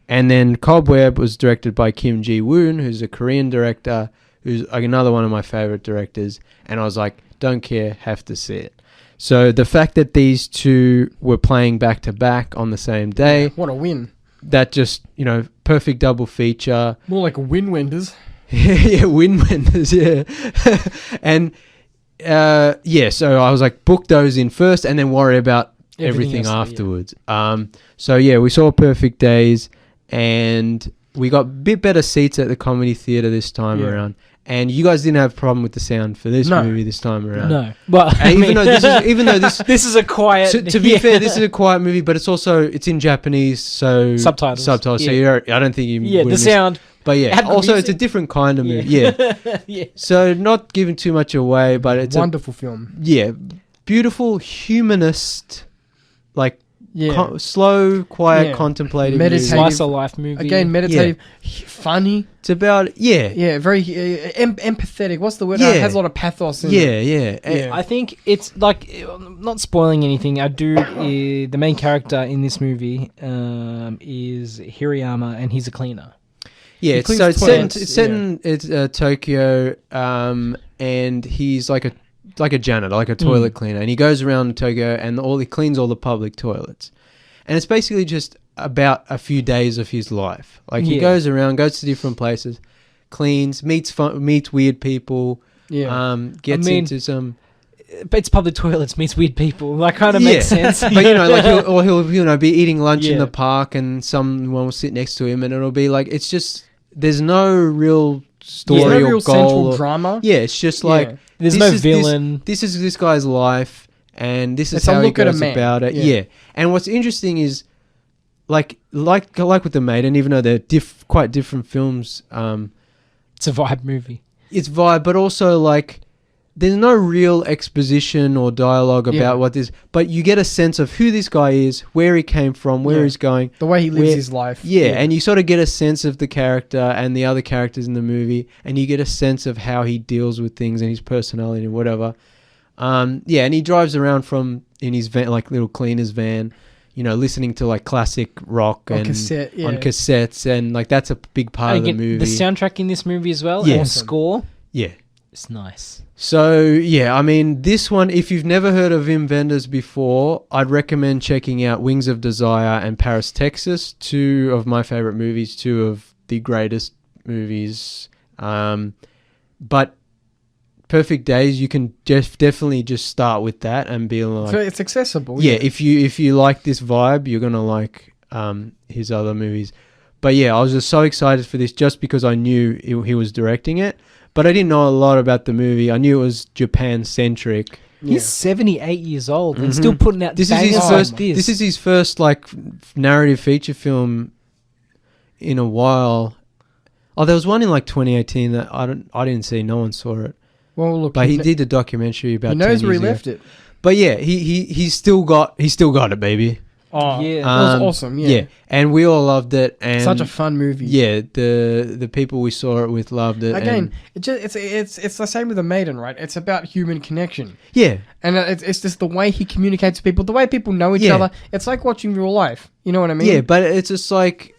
And then Cobweb was directed by Kim Ji-woon, who's a Korean director, who's another one of my favorite directors. And I was like, don't care, have to see it. So the fact that these two were playing back to back on the same day. What a win. That just, perfect double feature. More like Win-Wenders. Yeah, Win-Wenders, yeah. And, so I was like, book those in first and then worry about everything afterwards. So, we saw Perfect Days and we got a bit better seats at the comedy theatre this time around. And you guys didn't have a problem with the sound for this movie this time around. No. Well, even though this this is a quiet... To be fair, this is a quiet movie, but it's in Japanese, so... Subtitles. Yeah. So I don't think you... Yeah, the sound... But also it's a different kind of movie. Yeah. So not giving too much away, but it's wonderful film. Yeah. Beautiful, humanist, like... slow, quiet, contemplative, meditative, slice of life movie. Again, meditative, funny. It's about very empathetic. What's the word? It has a lot of pathos. In it. I think it's like, not spoiling anything. The main character in this movie is Hirayama, and he's a cleaner. Yeah, it's set in Tokyo, and he's like a janitor, like a toilet cleaner, and he goes around Tokyo and he cleans all the public toilets, and it's basically just about a few days of his life. Like he goes around, goes to different places, cleans, meets weird people, gets into some. But it's public toilets meets weird people. That kind of makes sense. But he'll be eating lunch in the park, and someone will sit next to him, and it'll be like, it's just, there's no real story or real goal central drama. Yeah, it's just like there's no villain. This is this guy's life, and this is how he goes about it. Yeah. And what's interesting is, like with the Maiden, even though they're quite different films, it's a vibe movie. It's vibe, but also like there's no real exposition or dialogue about what this, but you get a sense of who this guy is, where he came from, where he's going, the way he lives his life. And you sort of get a sense of the character and the other characters in the movie, and you get a sense of how he deals with things and his personality and whatever. And he drives around in his van, like little cleaner's van, listening to like classic rock on cassettes, and like that's a big part of the movie. The soundtrack in this movie as well, and score. Yeah. It's nice. So, I mean, this one, if you've never heard of Wim Wenders before, I'd recommend checking out Wings of Desire and Paris, Texas, two of my favorite movies, two of the greatest movies. But Perfect Days, you can definitely just start with that and be like... It's accessible. Yeah, if you like this vibe, you're going to like his other movies. But I was just so excited for this just because I knew he was directing it. But I didn't know a lot about the movie. I knew it was Japan-centric. He's 78 years old and still putting out this is his first like narrative feature film in a while. Oh, there was one in like 2018 that I didn't see. No one saw it. Well, look, But he did a documentary about. He knows 10 where he years ago. left it. But yeah, he's still got it, baby. Oh, Yeah. it was awesome. Yeah. And we all loved it. And Such a fun movie. Yeah, the people we saw it with loved it. Again, and it's the same with the Maiden, right? It's about human connection. yeah, And it's just the way he communicates with people, the way people know each Yeah. other. It's like watching real life. You know what I mean? yeah, but it's just like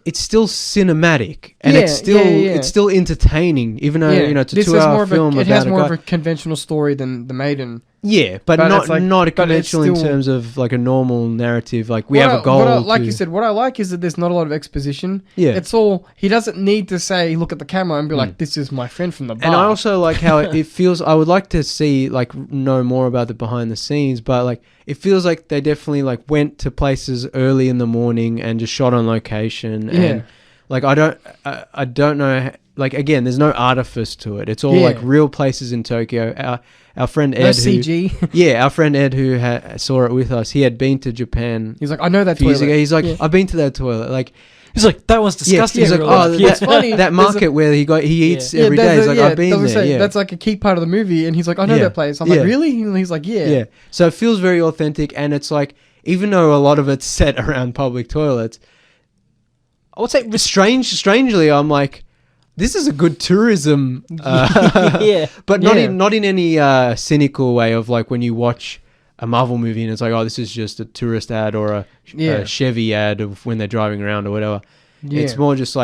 it's still cinematic and Yeah, it's still yeah. it's still entertaining, even though it's a This is 2-hour more of film it has about more a of guy. a conventional story than the Maiden. Yeah, but but not it's like- not a but it's conventional in still- terms of like a normal narrative. Like we What have I- a goal. what I- like to- you said, what I like is that there's not a lot of exposition. Yeah. It's all he doesn't need to say. Look at the camera and be like, "This is my friend from the bar." And I also like how it feels. I would like to see know more about the behind the scenes, but it feels like they definitely went to places early in the morning and just shot on location. Yeah. And I don't know. Again, there's no artifice to it. It's all Yeah. real places in Tokyo. Our friend Ed, no who, CG. yeah, our friend Ed who saw it with us. He had been to Japan He's like, "I know that a few years toilet." ago. He's like, Yeah. I've been to that toilet. He's like, that was disgusting. He's like, in oh, real life." It's funny. that There's a- market where he eats every day. He's like, I've been there. Yeah. That's like a key part of the movie, and he's like, "I know Yeah. that place." I'm Yeah. like, "Really?" And he's like, "Yeah." Yeah. So it feels very authentic, and it's even though a lot of it's set around public toilets, I would say strangely, I'm like, this is a good tourism. Yeah. But not Yeah. in any cynical way of when you watch a Marvel movie and it's like, oh, this is just a tourist ad or a Chevy ad of when they're driving around or whatever. Yeah. It's more just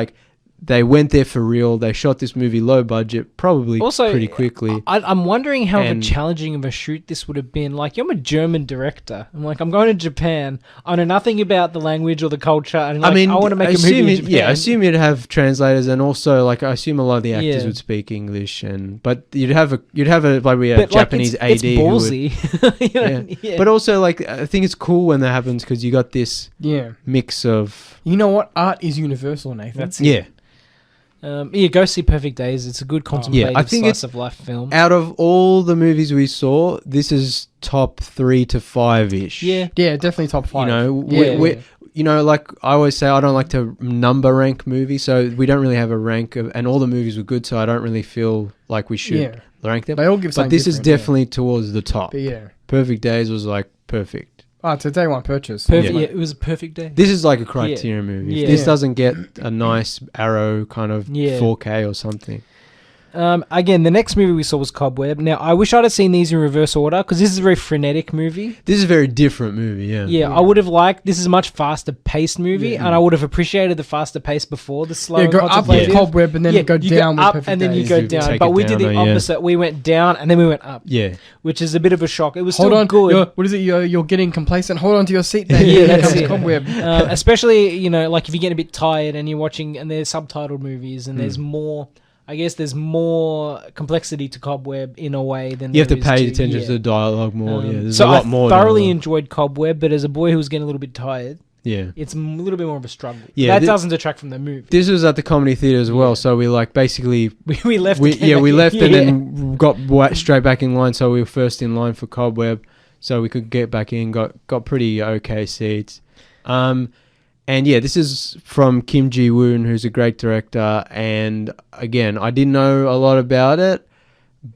they went there for real. They shot this movie low budget, probably Also, pretty quickly. I'm wondering how And- challenging of a shoot this would have been. You're a German director. I'm going to Japan. I know nothing about the language or the culture. And I want to make a movie in Japan. Yeah, I assume you'd have translators, and also I assume a lot of the actors Yeah. would speak English, but you'd have a But, Japanese AD it's who would, ballsy. You know? yeah. But also I think it's cool when that happens because you got this Yeah. mix of You know what? Art is universal, Nathan. That's yeah. go see Perfect Days. It's a good contemplative I think slice it's- of life film. Out of all the movies we saw, this is top 3 to 5 ish. Yeah. Yeah, definitely top 5. We I always say I don't like to number rank movies, so we don't really have a rank and all the movies were good, so I don't really feel like we should rank them. They all give But something this is different, yeah. definitely towards the top. But yeah. Perfect Days was perfect. Oh, it's a day one purchase. Perfect. Yeah. Yeah, it was a perfect day. This is like a Criterion movie. Yeah. If this Yeah. doesn't get a nice Arrow kind of Yeah. 4K or something. Again, the next movie we saw was Cobweb. Now, I wish I'd have seen these in reverse order because this is a very frenetic movie. This is a very different movie, yeah. Yeah, I would have liked. This is a much faster paced movie, Yeah. and I would have appreciated the faster pace before the slow. Yeah, and go up with contemplative. Cobweb and then Yeah, go you down go with up Perfect and then you Days. go You down. take But it we did the down, yeah. opposite. We went down and then we went up. Yeah. Which is a bit of a shock. It was Hold still on, good. what is it? You're getting complacent. Hold on to your seat, Dave. Yeah, Here that's comes it. Cobweb. Especially, if you're getting a bit tired and you're watching, and there's subtitled movies, and there's more. I guess there's more complexity to Cobweb in a way than You have to there is pay attention to the dialogue more. Yeah, there's so a lot more. I than thoroughly that. enjoyed Cobweb, but as a boy who was getting a little bit tired, Yeah. it's a little bit more of a struggle. Yeah, That doesn't detract from the movie. This was at the Comedy Theatre as well, Yeah. so we basically We left. we again. left and Yeah. then got straight back in line. So we were first in line for Cobweb, so we could get back in. Got pretty okay seats. And yeah, this is from Kim Ji-woon, who's a great director. And again, I didn't know a lot about it,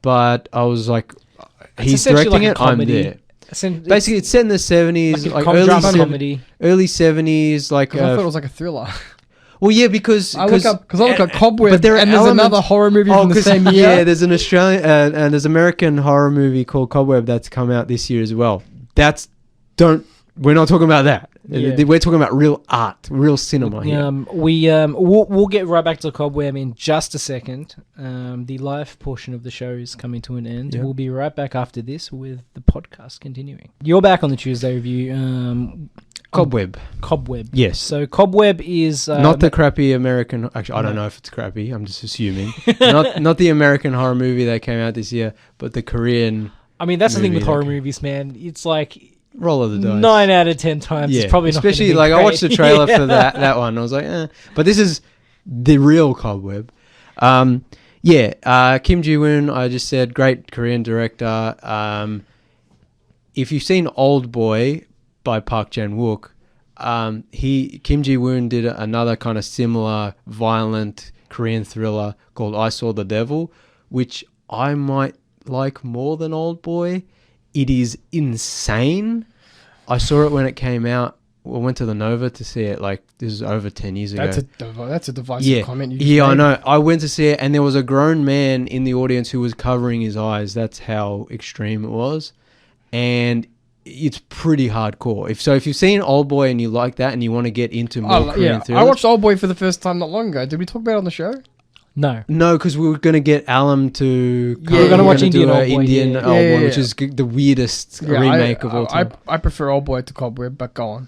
but I was like, It's he's essentially directing like a it. I'm comedy. there. Basically, it's set in the 70s, like early drama 70s, comedy. early 70s, I thought it was like a thriller. well, yeah, because I look up Cobweb, but there are and there's elements- another horror movie from the 'cause, same year. Yeah, there's an Australian and there's an American horror movie called Cobweb that's come out this year as well. We're not talking about that. Yeah. We're talking about real art, real cinema here. We'll get right back to Cobweb in just a second. The live portion of the show is coming to an end. Yeah. We'll be right back after this with the podcast continuing. You're back on the Tuesday review. Cobweb. Cobweb. Yes. So Cobweb is Not the crappy American. Actually, I don't know if it's crappy. I'm just assuming. not the American horror movie that came out this year, but the Korean. I mean, that's the thing movie with horror that- movies, man. It's like Roll of the dice. 9 out of 10 times. Yeah, It's probably not especially gonna be I watched the great. trailer Yeah. for that one. I was like, eh. But this is the real Cobweb. Kim Ji-woon, I just said, great Korean director. If you've seen Old Boy by Park Chan-wook, Kim Ji-woon did another kind of similar violent Korean thriller called I Saw the Devil, which I might like more than Oldboy. It is insane. I saw it when it came out. I went to the Nova to see it. Like, this is over 10 years ago. That's a divisive comment. You just made. I made. know. I went to see it, and there was a grown man in the audience who was covering his eyes. That's how extreme it was, and it's pretty hardcore. If you've seen Oldboy and you like that, and you want to get into more Korean thrillers, I watched Oldboy for the first time not long ago. Did we talk about it on the show? No, because we were going to get Alam to. Yeah, we're going to watch do Indian a Oldboy. Indian Yeah. Oldboy, which is the weirdest remake of all time. I prefer Oldboy to Cobweb, but go on.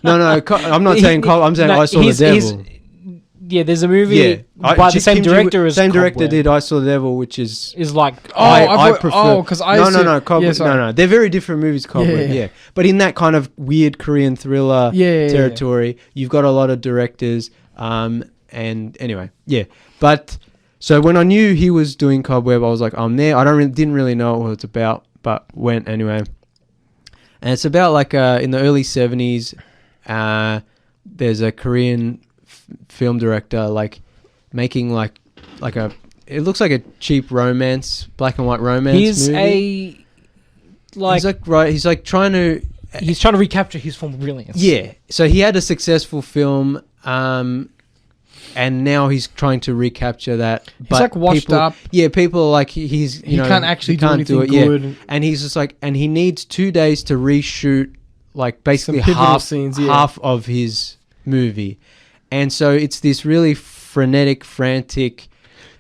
No, I'm not saying. I'm saying I Saw the Devil. Yeah, there's a movie by the same director as same director Cobweb. did I Saw the Devil, which is like I prefer. Oh, because Cobweb. No, they're very different movies. Cobweb, yeah. But in that kind of weird Korean thriller territory, you've got a lot of directors. And anyway, yeah. But so when I knew he was doing Cobweb, I was like, I'm there. I didn't really know what it's about, but went anyway. And it's about like in the early 70s, there's a Korean film director like making like a, it looks like a cheap romance, black and white romance movie. He's trying to recapture his film brilliance. Yeah. So he had a successful film, and now he's trying to recapture that. He's like washed up. Yeah, people are like he can't actually do anything good. Yeah. And he's just like, and he needs 2 days to reshoot like basically half of his movie. And so it's this really frenetic, frantic.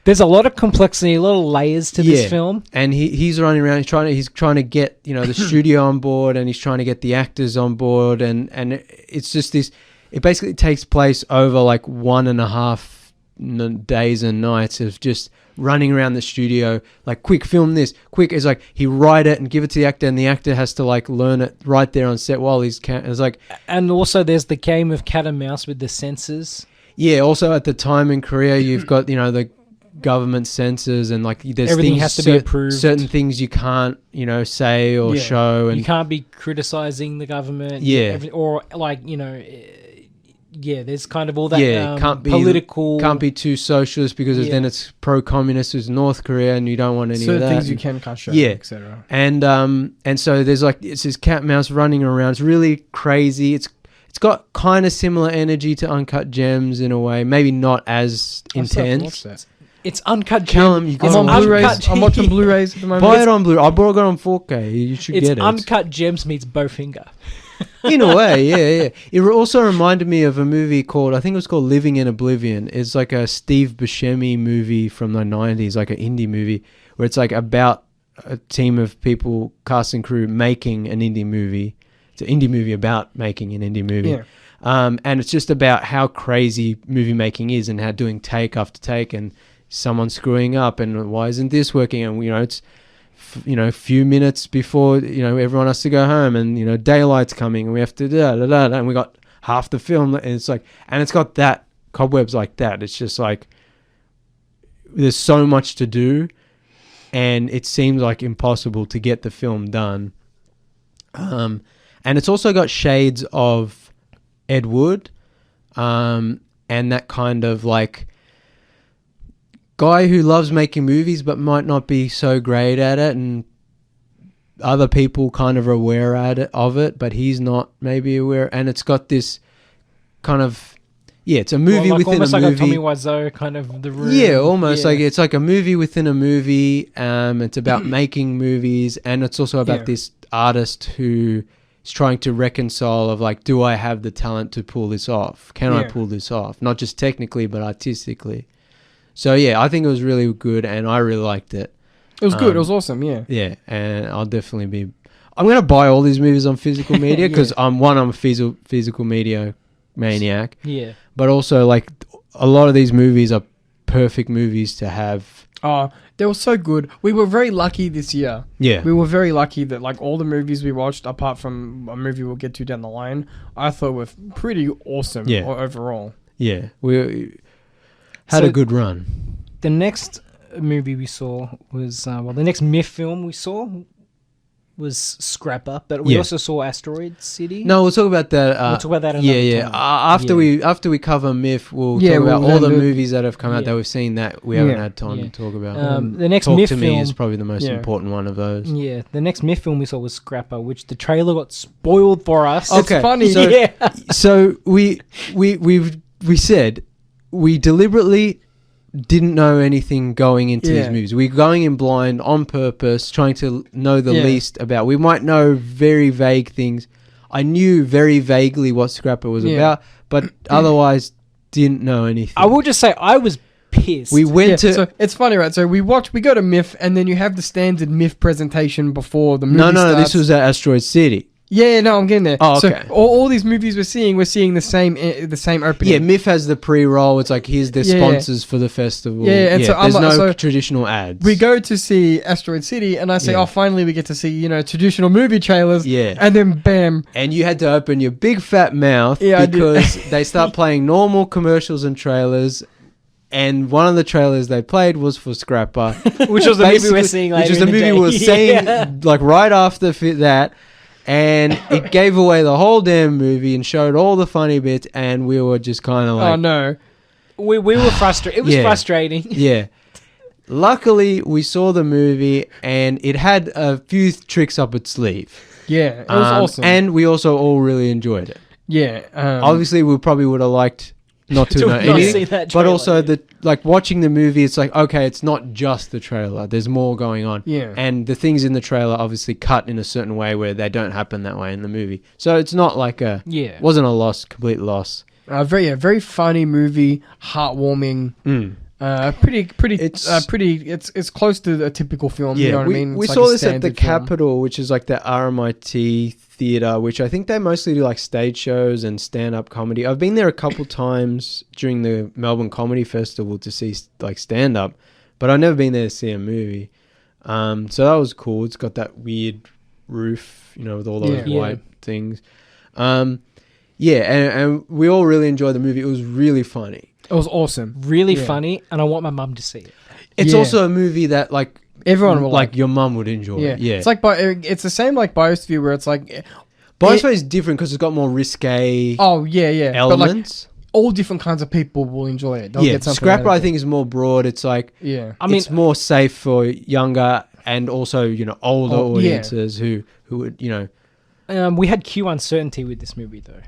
There's a lot of complexity, a lot of layers to this film. And he's running around. He's trying to get the studio on board, and he's trying to get the actors on board, and it's just this. It basically takes place over like 1.5 days and nights of just running around the studio, like, quick, film this, quick. It's like he write it and give it to the actor, and the actor has to like learn it right there on set while he's it's like. And also there's the game of cat and mouse with the censors. Yeah. Also at the time in Korea, you've got the government censors, and like there's everything things, has to be approved. Certain things you can't say or show, and you can't be criticizing the government. There's kind of all that can't be too socialist, because then it's pro-communist as North Korea, and you don't want any of that. Things you can't show, etc. And so there's like, it's this cat and mouse running around. It's really crazy. It's got kind of similar energy to Uncut Gems in a way, maybe not as intense. It's Uncut Gems. Callum, you got I'm on Blu-rays. I'm watching Blu-rays at the moment. Buy it on Blu-ray. I bought it on 4K. You should get it. It's Uncut Gems meets Bowfinger. In a way, yeah. It also reminded me of a movie called, I think it was called Living in Oblivion. It's like a Steve Buscemi movie from the 90s, like an indie movie, where it's like about a team of people, cast and crew, making an indie movie. It's an indie movie about making an indie movie. Yeah. And it's just about how crazy movie making is, and how doing take after take, and someone screwing up, and why isn't this working? And it's a few minutes before everyone has to go home, and daylight's coming, and we have to and we got half the film, and it's like, and it's got that Cobwebs like that. It's just like there's so much to do, and it seems like impossible to get the film done. And it's also got shades of Ed Wood, and that kind of like guy who loves making movies but might not be so great at it, and other people kind of are aware of it, but he's not maybe aware. And it's got this kind of it's a movie within almost a movie. Like a Tommy Wiseau kind of The Room. Yeah, almost like it's like a movie within a movie. It's about making movies, and it's also about this artist who is trying to reconcile of like, do I have the talent to pull this off? Can I pull this off? Not just technically, but artistically. So yeah, I think it was really good, and I really liked it. It was good. It was awesome. Yeah. Yeah, and I'll definitely be. I'm gonna buy all these movies on physical media because I'm a physical media maniac. Yeah. But also, like, a lot of these movies are perfect movies to have. Oh, they were so good. We were very lucky this year. Yeah. We were very lucky that like all the movies we watched, apart from a movie we'll get to down the line, I thought were pretty awesome overall. Yeah. We had a good run. The next movie we saw was, the next MIFF film we saw was Scrapper, but we Yeah. also saw Asteroid City. No, we'll talk about that. We'll talk about that Yeah, another yeah. time. After we cover MIFF, we'll Yeah, talk about we'll all the then do- movies that have come out Yeah. that we've seen that we haven't Yeah. had time Yeah. to talk about. The next Talk MIFF to film Me is probably the most Yeah. important one of those. Yeah, the next MIFF film we saw was Scrapper, which the trailer got spoiled for us. It's funny. So, Yeah. so we said we deliberately didn't know anything going into these Yeah. movies. We're going in blind on purpose, trying to know the Yeah. least about. We might know very vague things. I knew very vaguely what Scrapper was Yeah. about, but otherwise didn't know anything. I will just say I was pissed. We went Yeah, to so it's funny, right? So we go to MIFF, and then you have the standard MIFF presentation before the movie no. starts. This was at Asteroid City. Yeah, no, I'm getting there. Oh, okay. So all these movies we're seeing the same opening. Yeah, MIFF has the pre-roll. It's like here's the Yeah. sponsors for the festival. Yeah, and so I'm there's like- no so traditional ads. We go to see Asteroid City, and I say, Yeah. "Oh, finally we get to see traditional movie trailers." Yeah. and then bam, And you had to open your big fat mouth Yeah, I did. because they start playing normal commercials and trailers. And one of the trailers they played was for Scrapper, which was the movie Basically- we're seeing later which was the in movie day. we were seeing Yeah. like right after that. And it gave away the whole damn movie and showed all the funny bits. And we were just kind of like, oh no, We were frustrated. It was Yeah. frustrating. yeah. Luckily, we saw the movie and it had a few tricks up its sleeve. yeah, it was awesome. And we also all really enjoyed it. yeah, Obviously, we probably would have liked not to To know not anything, see that but trailer, also yeah. the like watching the movie. It's like, okay, it's not just the trailer. There's more going on. Yeah. And the things in the trailer obviously cut in a certain way where they don't happen that way in the movie. So it's not like Yeah. wasn't a complete loss. very funny movie, heartwarming. It's close to a typical film. You know what we, I mean? we It's like saw a this at the standard film. Capitol, which is like the RMIT theater, which I think they mostly do like stage shows and stand-up comedy. I've been there a couple times during the Melbourne Comedy Festival to see like stand-up, but I've never been there to see a movie. So that was cool. It's got that weird roof, with all those Yeah. white things. And we all really enjoyed the movie. It was really funny. It was awesome. Really Yeah. funny, and I want my mum to see it. It's Yeah. also a movie that like Everyone will like your mum would enjoy. Yeah, Yeah. It's like it's the same like Biosphere, where it's like, Biosphere is different because it's got more risque oh yeah, elements. But like all different kinds of people will enjoy it. They'll get something out Scrapper of I it. think is more broad. It's like Yeah, it's more safe for younger and also older Oh, yeah. audiences who would We had queue uncertainty with this movie, though.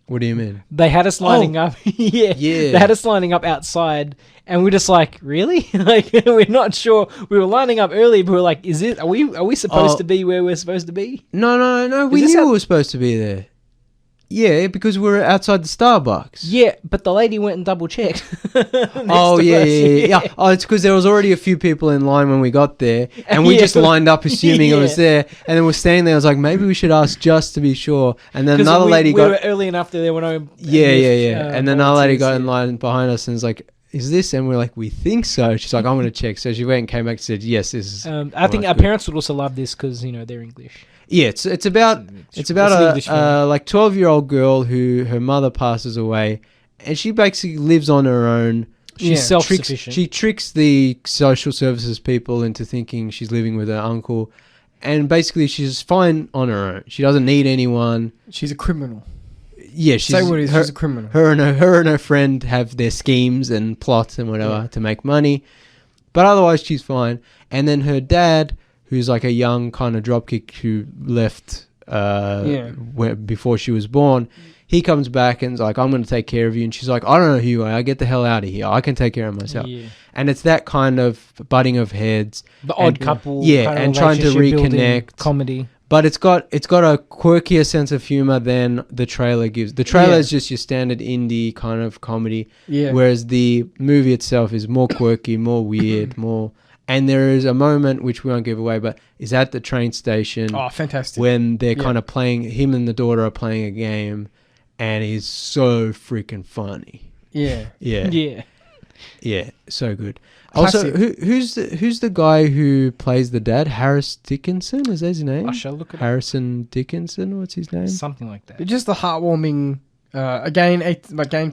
What do you mean? They had us lining up. Yeah. Yeah. They had us lining up outside, and we're just like, really? Like, we're not sure. We were lining up early, but we're like, are we supposed Oh. to be where we're supposed to be? No. We this knew how- we were supposed to be there. Yeah, because we were outside the Starbucks. Yeah, but the lady went and double checked. Oh yeah. Oh, it's because there was already a few people in line when we got there, and we Yeah. just lined up assuming it was Yeah. there, and then we're standing there. I was like, maybe we should ask just to be sure. And then another lady we got were early enough that there were no. and then another lady got in volunteers, line behind us and was like, "Is this?" And we're like, "We think so." She's like, "I'm going to check." So she went and came back and said, "Yes, this is." I think Right, our good. parents would also love this because they're English. Yeah, it's about It's an English film. a like 12-year-old girl who her mother passes away, and she basically lives on her own. She's Yeah. self-sufficient. She tricks the social services people into thinking she's living with her uncle, and basically she's fine on her own. She doesn't need anyone. she's a criminal. Yeah, she's Say what it is. her, She's a criminal. her and her friend have their schemes and plots and whatever Yeah. to make money, but otherwise she's fine. And then her dad, who's like a young kind of dropkick who left before she was born, he comes back and's like, "I'm going to take care of you." And she's like, "I don't know who you are. Get the hell out of here. I can take care of myself." Yeah. And it's that kind of butting of heads, The odd And- couple. yeah, kind of and trying to relationship building reconnect. comedy. but it's got a quirkier sense of humor than the trailer gives. The trailer Yeah. is just your standard indie kind of comedy. Yeah. Whereas the movie itself is more quirky, more weird, more. And there is a moment which we won't give away, but is at the train station Oh, fantastic. when they're Yeah. kind of playing. Him and the daughter are playing a game, and he's so freaking funny. Yeah. Yeah, so good. Classic. Also, who's the guy who plays the dad? Harris Dickinson, is that his name? I shall look at Harrison Dickinson. What's his name? something like that. Just the heartwarming. Again,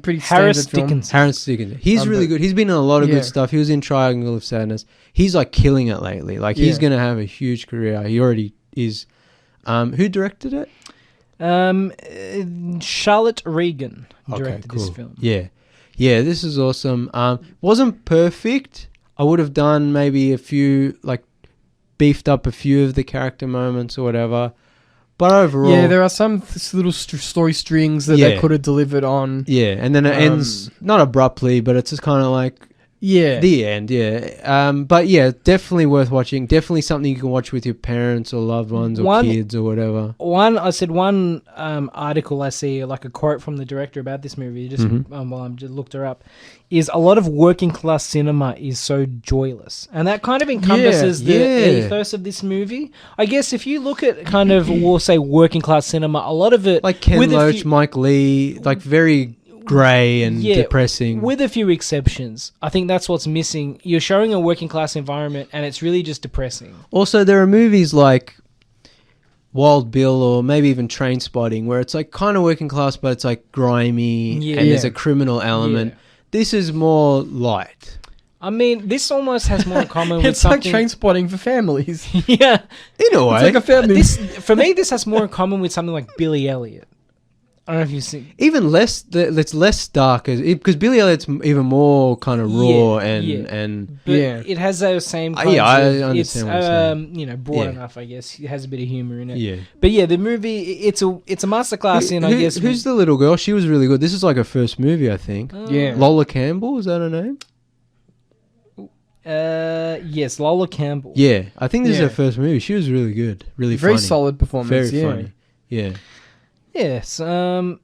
pretty Harris standard film. Dickinson. Harris Dickinson. He's really but- good. He's been in a lot of Yeah. good stuff. He was in Triangle of Sadness. He's like killing it lately. Like he's Yeah. gonna have a huge career. He already is who directed it? Charlotte Regan directed this film. Yeah, this is awesome. Wasn't perfect. I would have done maybe a few, like, beefed up a few of the character moments or whatever. But overall... Yeah, there are some little story strings that they could have delivered on. Yeah, and then it ends, not abruptly, but it's just kind of like... Yeah. The end, yeah. But yeah, definitely worth watching. Definitely something you can watch with your parents or loved ones or kids or whatever. One article I see, like a quote from the director about this movie, just while I'm just looked her up, is a lot of working class cinema is so joyless. And that kind of encompasses the ethos of this movie. I guess if you look at kind of, we'll say, working class cinema, a lot of it... Like Ken Loach, Mike Lee, like very... grey and depressing, with a few exceptions. I think that's what's missing. You're showing a working class environment and it's really just depressing. Also, there are movies like Wild Bill or maybe even Trainspotting where it's like kind of working class but it's like grimy and there's a criminal element. This is more light. I mean, this almost has more in common with it's something... like Trainspotting for families. Yeah, in a way. It's like a family. For me, this has more in common with something like Billy Elliot. I don't know if you've seen... Even less... It's less dark because Billy Elliot's even more kind of raw and But it has those same kinds I understand what you're saying. Broad enough, I guess. It has a bit of humour in it. Yeah. But yeah, the movie, it's a masterclass in, I guess... Who's the little girl? She was really good. This is like her first movie, I think. Yeah. Lola Campbell, is that her name? Yes, Lola Campbell. Yeah, I think this is her first movie. She was really good. Really Very funny. solid performance. Very funny. Yeah. Yes. Go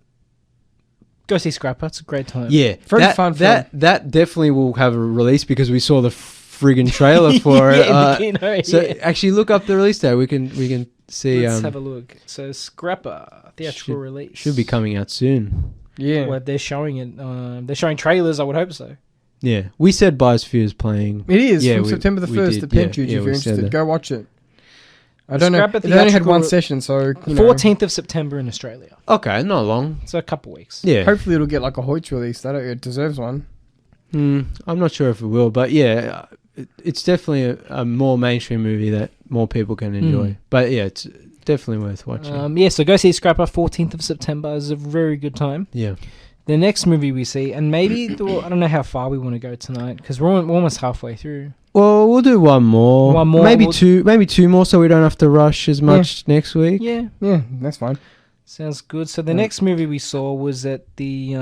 see Scrapper. It's a great time. Yeah. Very fun film. That definitely will have a release because we saw the friggin' trailer for it. In the kino, so actually look up the release date. We can see. Let's have a look. So Scrapper theatrical release should be coming out soon. Yeah. Well, they're showing it. They're showing trailers. I would hope so. Yeah. We said Biosphere is playing. It is from September the 1st at Pentridge. If you're interested, go watch it. I don't know. They only had one session, so 14th of September in Australia. Okay, not long. So a couple weeks. Yeah. Hopefully it'll get like a Hoyts release. It deserves one. I'm not sure if it will, but yeah, it's definitely a more mainstream movie that more people can enjoy. But yeah, it's definitely worth watching. So go see Scrapper. 14th of September is a very good time. Yeah. The next movie we see, and maybe I don't know how far we want to go tonight because we're almost halfway through. Well, we'll do one more. Maybe two more, so we don't have to rush as much next week. Yeah, that's fine. Sounds good. So the next movie we saw was at the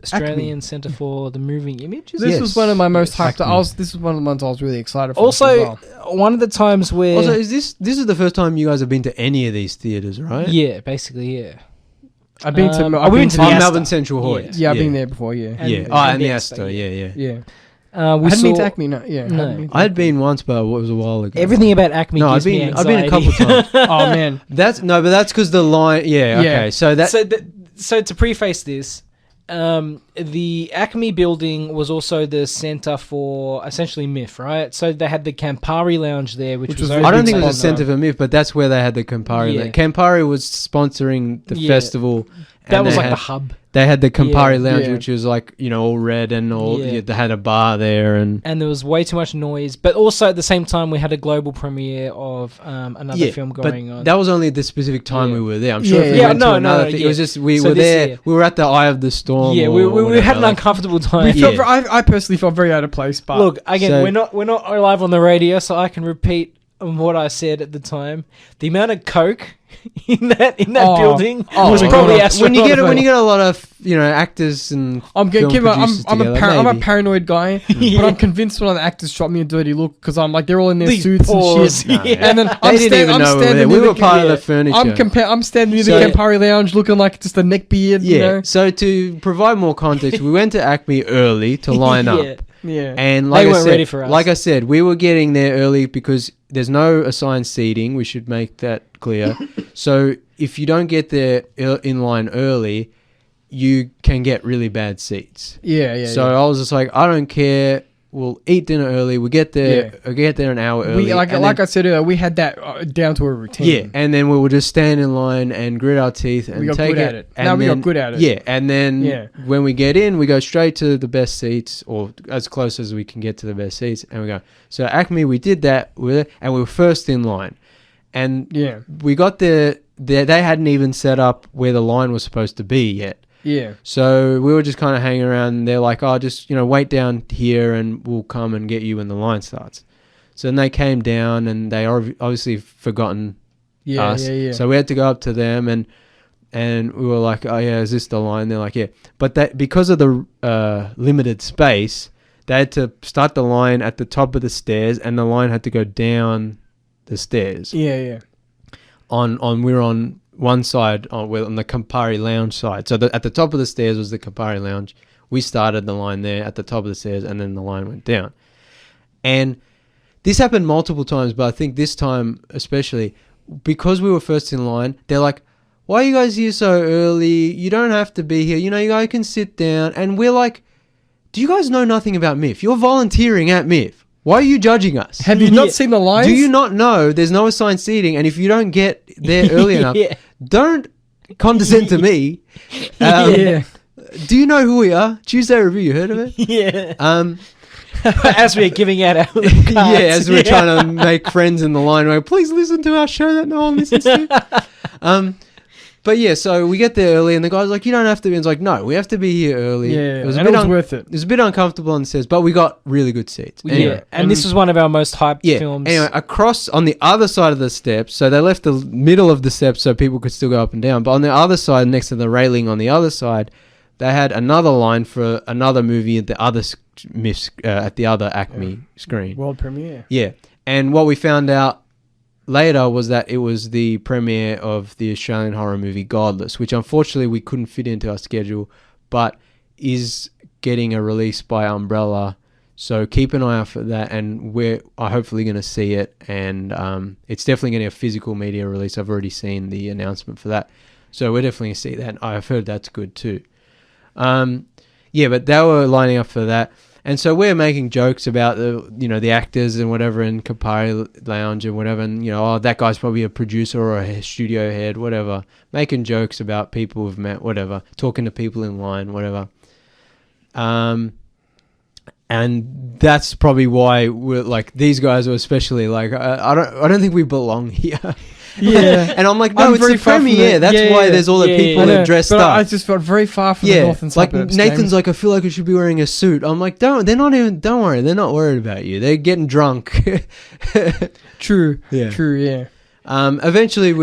Australian Centre for the Moving Images. This was one of my most hyped. This is one of the ones I was really excited for. Also, one of the times where... Also, is this is the first time you guys have been to any of these theatres, right? Yeah, basically, yeah. I've been to Melbourne Central Hoyt. Yeah, I've been there before, yeah. And the Astor, yeah. I hadn't been to Acme, I had been once, but it was a while ago. Everything about Acme gives me anxiety. I've been a couple times. Oh, man. That's because the line... Yeah, okay. So to preface this, the Acme building was also the centre for essentially MIFF, right? So they had the Campari lounge there, which was... I don't think it was a centre for MIFF, but that's where they had the Campari. Yeah. Campari was sponsoring the festival. That was like the hub. They had the Campari lounge, which was like, all red and all. Yeah. They had a bar there, and there was way too much noise. But also at the same time, we had a global premiere of another film going on. That was only the specific time we were there. I'm sure. If we went to another thing, it was just we were there. Year. We were at the eye of the storm. Yeah, we had an uncomfortable time. I personally felt very out of place. But look, again, we're not live on the radio, so I can repeat what I said at the time. The amount of coke in that building was probably astronomical. When you get a lot of actors and I'm a paranoid guy, but I'm convinced one of the actors shot me a dirty look because I'm like they're all in their suits and shit. And then I'm standing. We were part of the furniture. I'm standing near the Campari lounge, looking like just a neck beard. Yeah. So to provide more context, we went to Acme early to line up. Yeah. And they weren't ready for us. Like I said, we were getting there early because there's no assigned seating. We should make that clear. So if you don't get there in line early, you can get really bad seats. Yeah. So I was just like, I don't care. We'll eat dinner early. We get there. Get there an hour early. Like I said earlier, we had that down to a routine. Yeah, and then we would just stand in line and grit our teeth and take it. We got good at it. Yeah, and then when we get in, we go straight to the best seats, or as close as we can get to the best seats, and we go. So Acme, we did that, and we were first in line. And Yeah. we got there. They hadn't even set up where the line was supposed to be yet. Yeah. So we were just kind of hanging around, and they're like, "Oh, just wait down here, and we'll come and get you when the line starts." So then they came down, and they obviously forgotten us. Yeah. So we had to go up to them, and we were like, "Oh yeah, is this the line?" They're like, "Yeah," but that because of the limited space, they had to start the line at the top of the stairs, and the line had to go down the stairs. Yeah. We were on one side on the Campari lounge side. So at the top of the stairs was the Campari lounge. We started the line there at the top of the stairs, and then the line went down. And this happened multiple times, but I think this time especially because we were first in line, they're like, "Why are you guys here so early? You don't have to be here. You guys can sit down." And we're like, "Do you guys know nothing about MIFF? You're volunteering at MIFF. Why are you judging us? Have you not seen the lines? Do you not know there's no assigned seating? And if you don't get there early enough, don't condescend to me." Do you know who we are? Tuesday Review, you heard of it? Yeah. As we're giving out our little cards. As we're trying to make friends in the line, we're like, "Please listen to our show that no one listens to." But yeah, so we get there early, and the guy's like, "You don't have to be." And it's like, "No, we have to be here early." Yeah, it was worth it. It was a bit uncomfortable on the stairs, but we got really good seats. Anyway, and this was one of our most hyped films. Anyway, across on the other side of the steps, so they left the middle of the steps so people could still go up and down. But on the other side, next to the railing on the other side, they had another line for another movie at the other at the other Acme screen. World premiere. Yeah, and what we found out later was that it was the premiere of the Australian horror movie Godless, which unfortunately we couldn't fit into our schedule, but is getting a release by Umbrella. So keep an eye out for that, and we're hopefully going to see it, and it's definitely getting a physical media release. I've already seen the announcement for that, so we're definitely going to see that. I've heard that's good too. But they were lining up for that. And so we're making jokes about the actors and whatever in Campari Lounge and whatever, and that guy's probably a producer or a studio head, whatever. Making jokes about people we've met, whatever. Talking to people in line, whatever. And that's probably why we're like, these guys are especially like, I don't think we belong here. Yeah. And I'm like, no, it's the premiere. That's why there's all the people that dressed up. I just felt very far from the northern suburbs. Like Nathan's like, I feel like I should be wearing a suit. I'm like, don't worry, they're not worried about you. They're getting drunk. True. Yeah. True, yeah. Eventually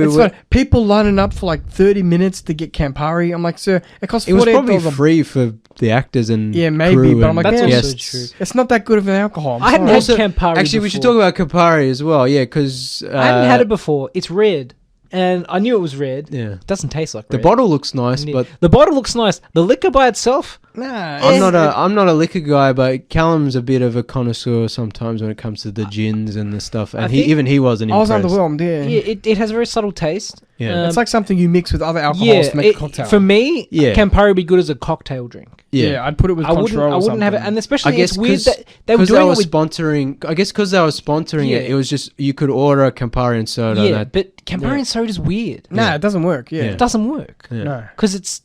people lining up for like 30 minutes to get Campari. I'm like, sir, it costs $48. It was probably free for the actors and maybe, crew, but I'm like, that's man, also true. It's not that good of an alcohol. I hadn't had Campari Actually, we should talk about Campari as well, because... I hadn't had it before. It's red. And I knew it was red. Yeah. It doesn't taste like the red. bottle looks nice, but... The bottle looks nice. The liquor by itself... I'm not a liquor guy, but Callum's a bit of a connoisseur sometimes when it comes to the gins and the stuff, and he wasn't impressed. I was underwhelmed. Yeah, it has a very subtle taste. Yeah, it's like something you mix with other alcohols to make a cocktail. For me, Campari would be good as a cocktail drink. Yeah, I'd put it with Control. I wouldn't have it, and especially I guess it's weird that they were doing it with sponsoring. I guess because they were sponsoring it was just you could order a Campari and soda. Yeah, but Campari and soda is weird. Nah, it doesn't work. Yeah, it doesn't work. Yeah. No, because it's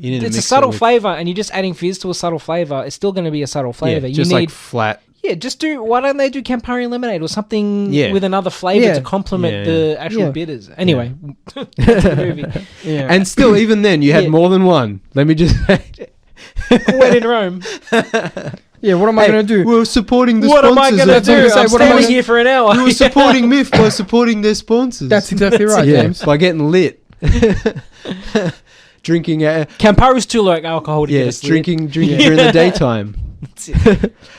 a subtle flavour, and you're just adding fizz to a subtle flavour. It's still going to be a subtle flavour. Yeah, just like flat. Yeah, why don't they do Campari lemonade or something with another flavour to complement the actual bitters? Anyway, back to the movie. Yeah. And still, even then, you had more than one. Let me just say. When in Rome. Yeah, what am I going to do? We're supporting the sponsors. What am I going to do? I'm standing here for an hour. We were supporting MIFF by supporting their sponsors. That's exactly right, James. By getting lit. Drinking Campari's too low alcohol to get us drinking during the daytime.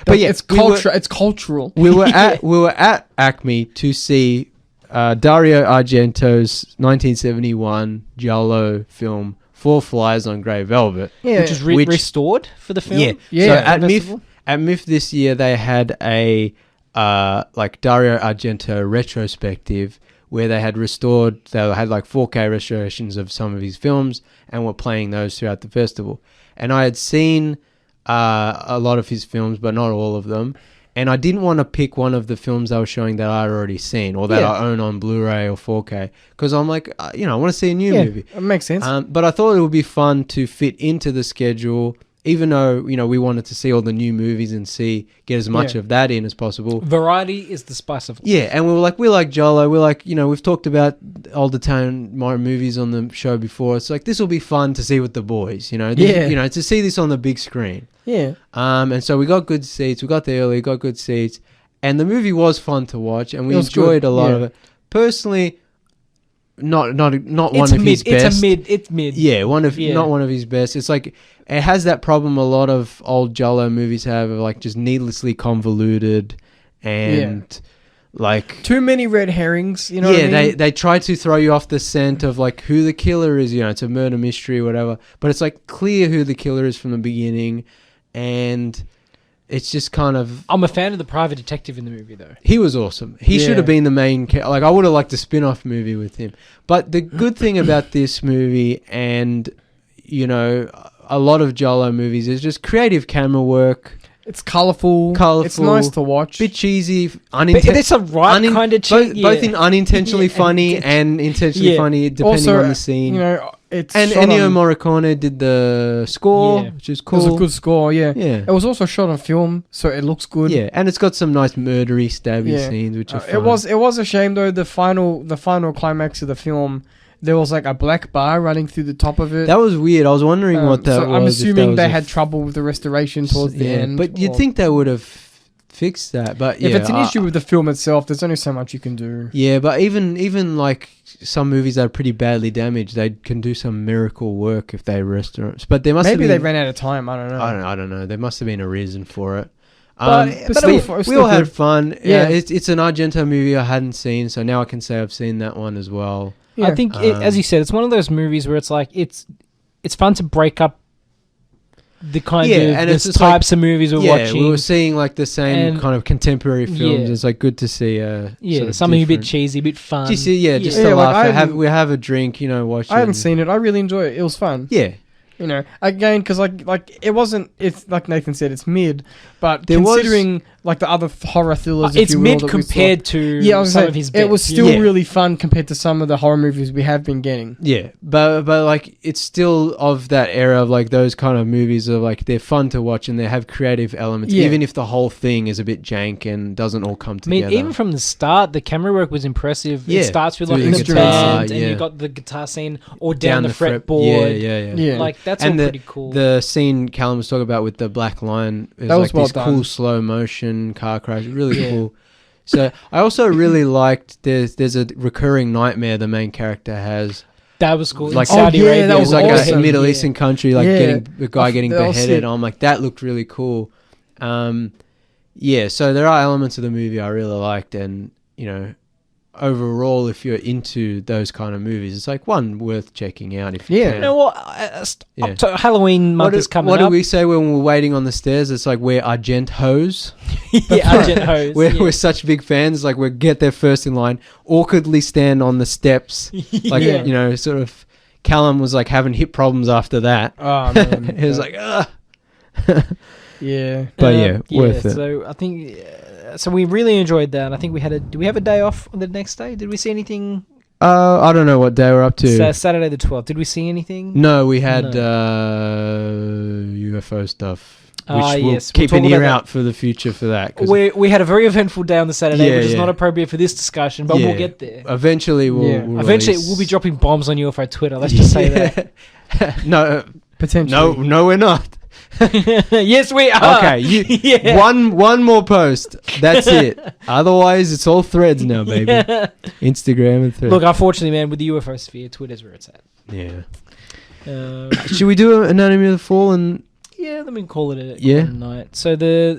But yeah, it's cultural. We were at Acme to see Dario Argento's 1971 giallo film Four Flies on Grey Velvet, which is restored for the film. So at MIFF this year they had a like Dario Argento retrospective where they had restored, they had like 4K restorations of some of his films and were playing those throughout the festival. And I had seen a lot of his films, but not all of them. And I didn't want to pick one of the films they were showing that I'd already seen or that I own on Blu-ray or 4K because I'm like, I want to see a new movie. It makes sense. But I thought it would be fun to fit into the schedule even though, you know, we wanted to see all the new movies and get as much of that in as possible. Variety is the spice of life. Yeah, and we like Jolo. We're like, you know, we've talked about older tone movies on the show before. It's like, this will be fun to see with the boys, you know. You know, to see this on the big screen. Yeah. And so we got good seats. We got there early, got good seats. And the movie was fun to watch, and we enjoyed a lot of it. Personally, not one of his best. It's mid. Yeah, not one of his best. It's like, it has that problem a lot of old Jolo movies have, of like just needlessly convoluted and like too many red herrings. You know what I mean? they try to throw you off the scent of like who the killer is. You know, it's a murder mystery or whatever, but it's like clear who the killer is from the beginning, and it's just kind of... I'm a fan of the private detective in the movie, though. He was awesome. He should have been the main... Like, I would have liked a spin-off movie with him. But the good thing about this movie and, you know, a lot of Jolo movies is just creative camera work. It's colourful. It's nice to watch. Bit cheesy. It's a kind of cheesy. Both in unintentionally funny and intentionally funny, depending also, on the scene. You know, it's and Ennio Morricone did the score, which is cool. It was a good score, yeah. Yeah. It was also shot on film, so it looks good. Yeah, and it's got some nice murdery, stabby scenes, which are fun. It was a shame though. The final climax of the film, there was like a black bar running through the top of it. That was weird. I was wondering what that was. I'm assuming they had trouble with the restoration towards the end. But you'd think they would have fixed that. But if it's an issue with the film itself, there's only so much you can do. Yeah, but even like some movies that are pretty badly damaged, they can do some miracle work if they restore it. But there must maybe they ran out of time. I don't know. I don't know. There must have been a reason for it. But we all had fun. Yeah, it's an Argento movie I hadn't seen, so now I can say I've seen that one as well. Yeah. I think, as you said, it's one of those movies where it's like it's fun to break up the kind of types of movies we're watching. We were seeing like the same kind of contemporary films. It's like good to see. Sort of something a bit cheesy, a bit fun. Just to laugh. We have a drink, you know, watch. I haven't seen it. I really enjoy it. It was fun. Yeah. You know, again, because like it wasn't. It's like Nathan said, it's mid, but considering like the other horror thrillers, it's mid compared to some of his best. It was still really fun compared to some of the horror movies we have been getting. Yeah, but like it's still of that era of like those kind of movies of like they're fun to watch and they have creative elements, even if the whole thing is a bit jank and doesn't all come together. I mean, even from the start, the camera work was impressive. Yeah. It starts with like the band, and you got the guitar scene or down the fretboard. Yeah. Like that's all pretty cool. The scene Callum was talking about with the black line is that like was this cool slow motion car crash, really cool. So I also really liked there's a recurring nightmare the main character has. That was cool. Like Saudi Arabia, that was like awesome. a Middle Eastern country, like getting beheaded. I'm like, that looked really cool. So there are elements of the movie I really liked, and you know, overall, if you're into those kind of movies, it's like one worth checking out if you can. You know what? Halloween month is coming up. What do we say when we're waiting on the stairs? It's like we're Argent-hos. Argent-hos. We're such big fans. Like we get there first in line, awkwardly stand on the steps. Like, you know, sort of Callum was like having hip problems after that. Oh, man. He was like, ugh. Yeah. But worth it. So I think... So we really enjoyed that. I think we had do we have a day off on the next day? Did we see anything? I don't know what day we're up to. Saturday the 12th. Did we see anything? No, we had UFO stuff. We'll keep an ear out for the future for that. We had a very eventful day on the Saturday, which is not appropriate for this discussion, but we'll get there. Eventually we'll be dropping bombs on UFO Twitter. Let's just say that. No, potentially. No, we're not. Yes, we are. Okay, one more post. That's it. Otherwise, it's all threads now, baby. Instagram and threads. Look, unfortunately, man, with the UFO sphere, Twitter's where it's at. Yeah. Should we do Anatomy of the Fall and? Yeah, let me call it a night. So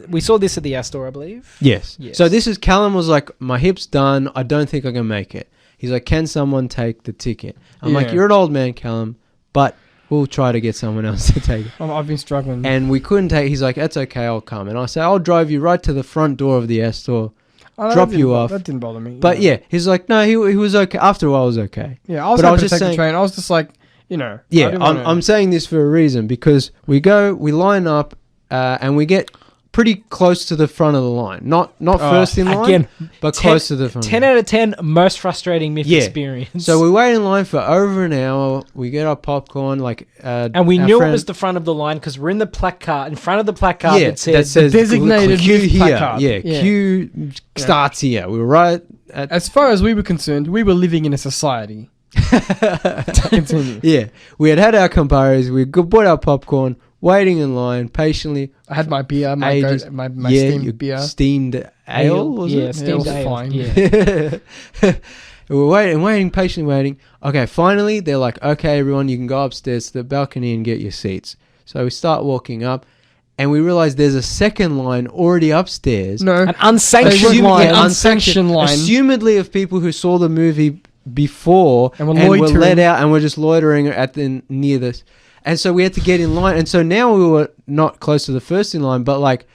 we saw this at the Astor, I believe. Yes. So this is Callum was like, my hip's done. I don't think I can make it. He's like, can someone take the ticket? I'm like, you're an old man, Callum, but we'll try to get someone else to take it. I've been struggling. And we couldn't take. He's like, that's okay, I'll come. And I say, I'll drive you right to the front door of the Astor, drop you off. That didn't bother me. But he's like, no, he was okay. After a while, I was okay. Yeah, I was happy to take the train. I was just like, you know. Yeah, I'm saying this for a reason because we line up and we get pretty close to the front of the line. Not first in line, again, but close to the front. 10 out of 10, most frustrating MIFF experience. So we wait in line for over an hour. We get our popcorn, and we knew it was the front of the line because we're in the placard, in front of the placard that says designated queue MIFF here. placard. Yeah, queue starts here. We were right at... As far as we were concerned, we were living in a society. Continue. Yeah, we had our Camparis. We bought our popcorn, waiting in line patiently. I had my beer, my steamed beer. Steamed ale, was it? Steamed ale. ale. Fine. Yeah. We were waiting, patiently waiting. Okay, finally, they're like, okay, everyone, you can go upstairs to the balcony and get your seats. So we start walking up, and we realize there's a second line already upstairs. No. An unsanctioned line. Unsanctioned line. Assumedly of people who saw the movie before and were let out and were just loitering at near this. And so we had to get in line. And so now we were not close to the first in line, but like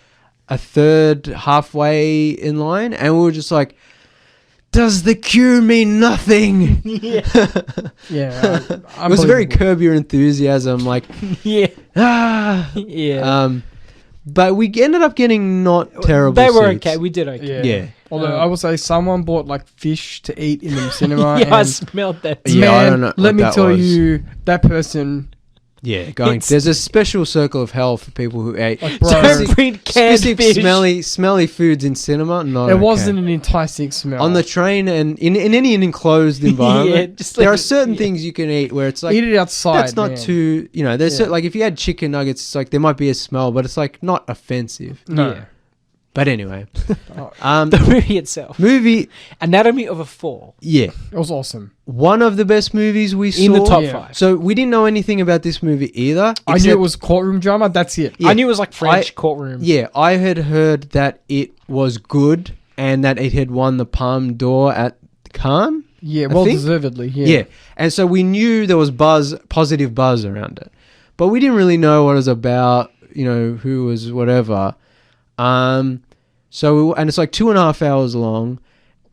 a third halfway in line. And we were just like, does the queue mean nothing? Yeah. It was very Curb Your Enthusiasm. Like, but we ended up getting not terrible They were seats. okay. We did okay. Yeah. Although I would say someone bought like fish to eat in the cinema. I smelled that. Yeah, I don't know Let what me that tell was. you, that person. Yeah, there's a special circle of hell for people who ate Don't bring canned specific fish. smelly foods in cinema. No, It wasn't an enticing smell. on the train and in any enclosed environment. just there are certain things you can eat where it's like eat it outside. that's not too. There's like if you had chicken nuggets, it's like there might be a smell, but it's like not offensive. No. Yeah. But anyway, The movie itself. Anatomy of a Fall. Yeah, It was awesome. one of the best movies we saw In the top Yeah. 5. So we didn't know anything about this movie either. I knew it was courtroom drama. That's it. Yeah. I knew it was like French courtroom. Yeah, I had heard that it was good and that it had won the Palme d'Or at Cannes. Yeah, I well think. deservedly. Yeah, and so we knew there was positive buzz around it, but we didn't really know what it was about. Who was whatever. And it's like 2.5 hours long,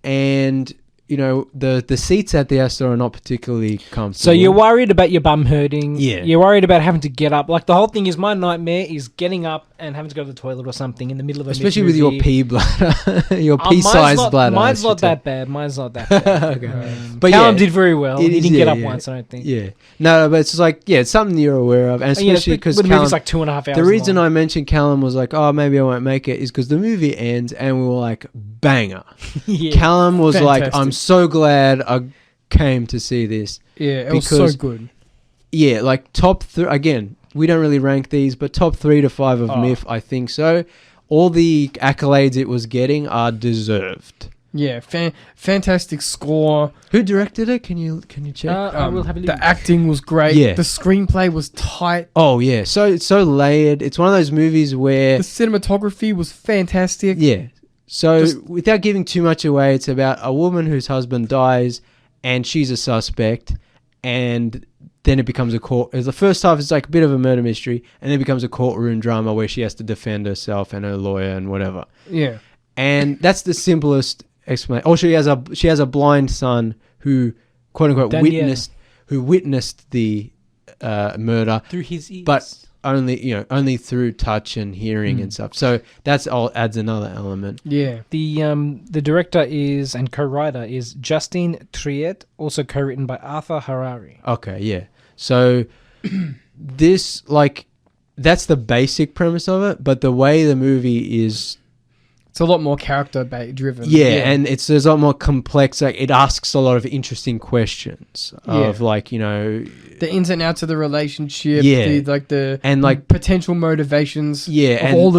and the seats at the Astor are not particularly comfortable. So you're worried about your bum hurting. Yeah. You're worried about having to get up. Like the whole thing is my nightmare is getting up and having to go to the toilet or something in the middle of a especially movie. with your pee bladder, your pea-sized bladder. Mine's not that bad. Okay. But Callum did very well. He didn't get up once, I don't think. Yeah. No, but it's just like, it's something you're aware of. And especially because the movie's like 2.5 hours the reason long. I mentioned Callum was like, oh, maybe I won't make it, is because the movie ends and we were like, banger. Yeah. Callum was like, Fantastic. I'm so glad I came to see this. Yeah, it was so good. Yeah, like top 3, again, we don't really rank these, but top 3 to 5 of MIFF, I think so. All the accolades it was getting are deserved. Yeah, fantastic score. Who directed it? Can you check? I will have a look. The acting was great. Yeah. The screenplay was tight. Oh yeah, so it's so layered. It's one of those movies where The cinematography was fantastic. yeah. So without giving too much away, it's about a woman whose husband dies, and she's a suspect, and then it becomes a court. The first half is like a bit of a murder mystery, and then it becomes a courtroom drama where she has to defend herself and her lawyer and whatever. Yeah. And that's the simplest explanation. Oh, she has a blind son who, quote unquote, witnessed the murder Through his ears. but only through touch and hearing and stuff. So that's all adds another element. Yeah. The director is and co-writer is Justine Triet, also co-written by Arthur Harari. Okay, yeah. So this that's the basic premise of it, but the way the movie is. It's a lot more character driven. Yeah, and there's a lot more complex. Like it asks a lot of interesting questions of the ins and outs of the relationship. Yeah. the potential motivations. Yeah, of and all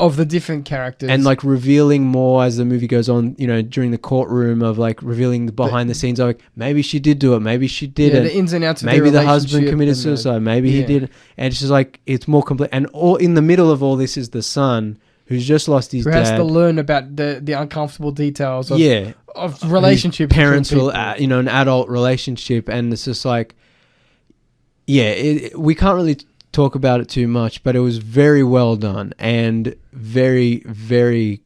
of the different characters, and like revealing more as the movie goes on. During the courtroom of like revealing the behind the scenes of like maybe she did do it, maybe she didn't. the ins and outs of maybe their the husband relationship committed and suicide, maybe he did, and it's just like it's more complex. And all in the middle of all this is the son who's just lost his who dad. has to learn about the uncomfortable details of relationships. His parents between will, people. an adult relationship, and it's just like, we can't really talk about it too much, but it was very well done and very, very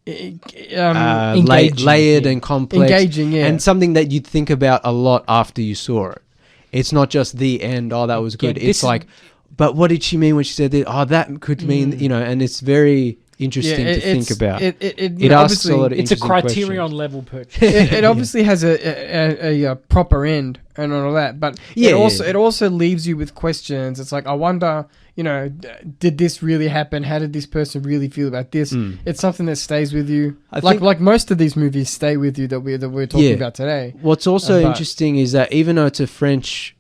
layered and complex, engaging, and something that you'd think about a lot after you saw it. It's not just the end. Oh, that was good. It's like but what did she mean when she said that? Oh, that could mean, and it's very interesting to think about. It asks a lot of It's a interesting criterion questions. level purchase. It obviously has a proper end and all that, but it also leaves you with questions. It's like, I wonder, did this really happen? How did this person really feel about this? It's something that stays with you. Like most of these movies stay with you that we're talking about today. What's also interesting is that even though it's a French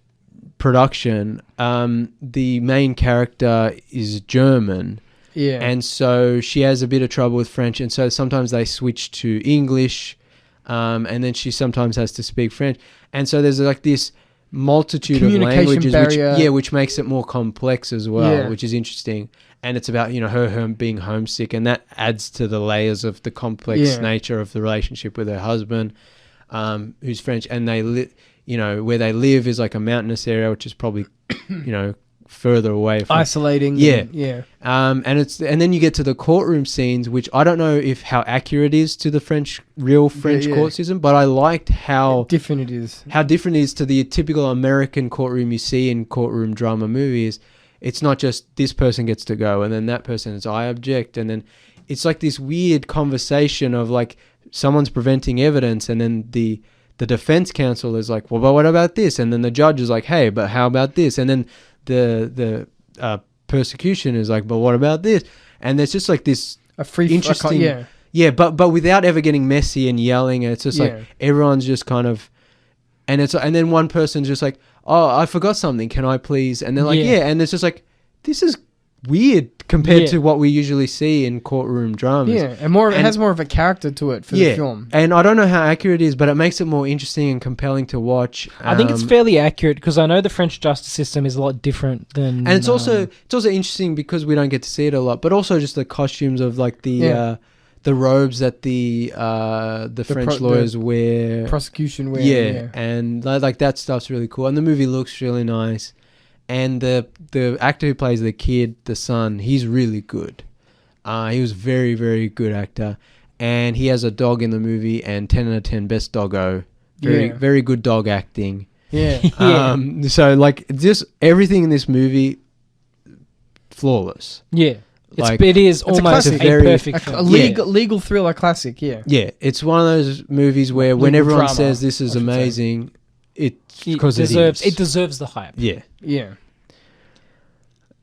production, the main character is German. Yeah. And so she has a bit of trouble with French, and so sometimes they switch to English, and then she sometimes has to speak French. And so there's like this multitude of languages, which makes it more complex as well, which is interesting. And it's about, her being homesick, and that adds to the layers of the complex nature of the relationship with her husband, who's French, and they where they live is like a mountainous area, which is probably, further away from isolating. And then you get to the courtroom scenes, which I don't know how accurate it is to the real French court system, but I liked how different it is. How different it is to the typical American courtroom you see in courtroom drama movies. It's not just this person gets to go and then that person is I object, and then it's like this weird conversation of like someone's preventing evidence, and then the defense counsel is like, well, but what about this? And then the judge is like, hey, but how about this? And then the persecution is like, but what about this? And there's just like this interesting, but without ever getting messy and yelling. And it's just like everyone's just kind of, and then one person's just like, oh, I forgot something. Can I please? And they're like, and it's just like, this is weird compared to what we usually see in courtroom dramas. Yeah, and it has more of a character to it for the film. And I don't know how accurate it is, but it makes it more interesting and compelling to watch. I think it's fairly accurate because I know the French justice system is a lot different than. And it's also interesting because we don't get to see it a lot, but also just the costumes of like the robes that the French lawyers wear, prosecution wear. And like that stuff's really cool, and the movie looks really nice. And the actor who plays the kid, the son, he's really good. He was very, very good actor. And he has a dog in the movie, and 10 out of 10 best doggo. Very good dog acting. Yeah. So like just everything in this movie, flawless. Yeah. It is almost a perfect film. A legal thriller classic, Yeah, it's one of those movies where when everyone says this is amazing, because it deserves the hype. Yeah.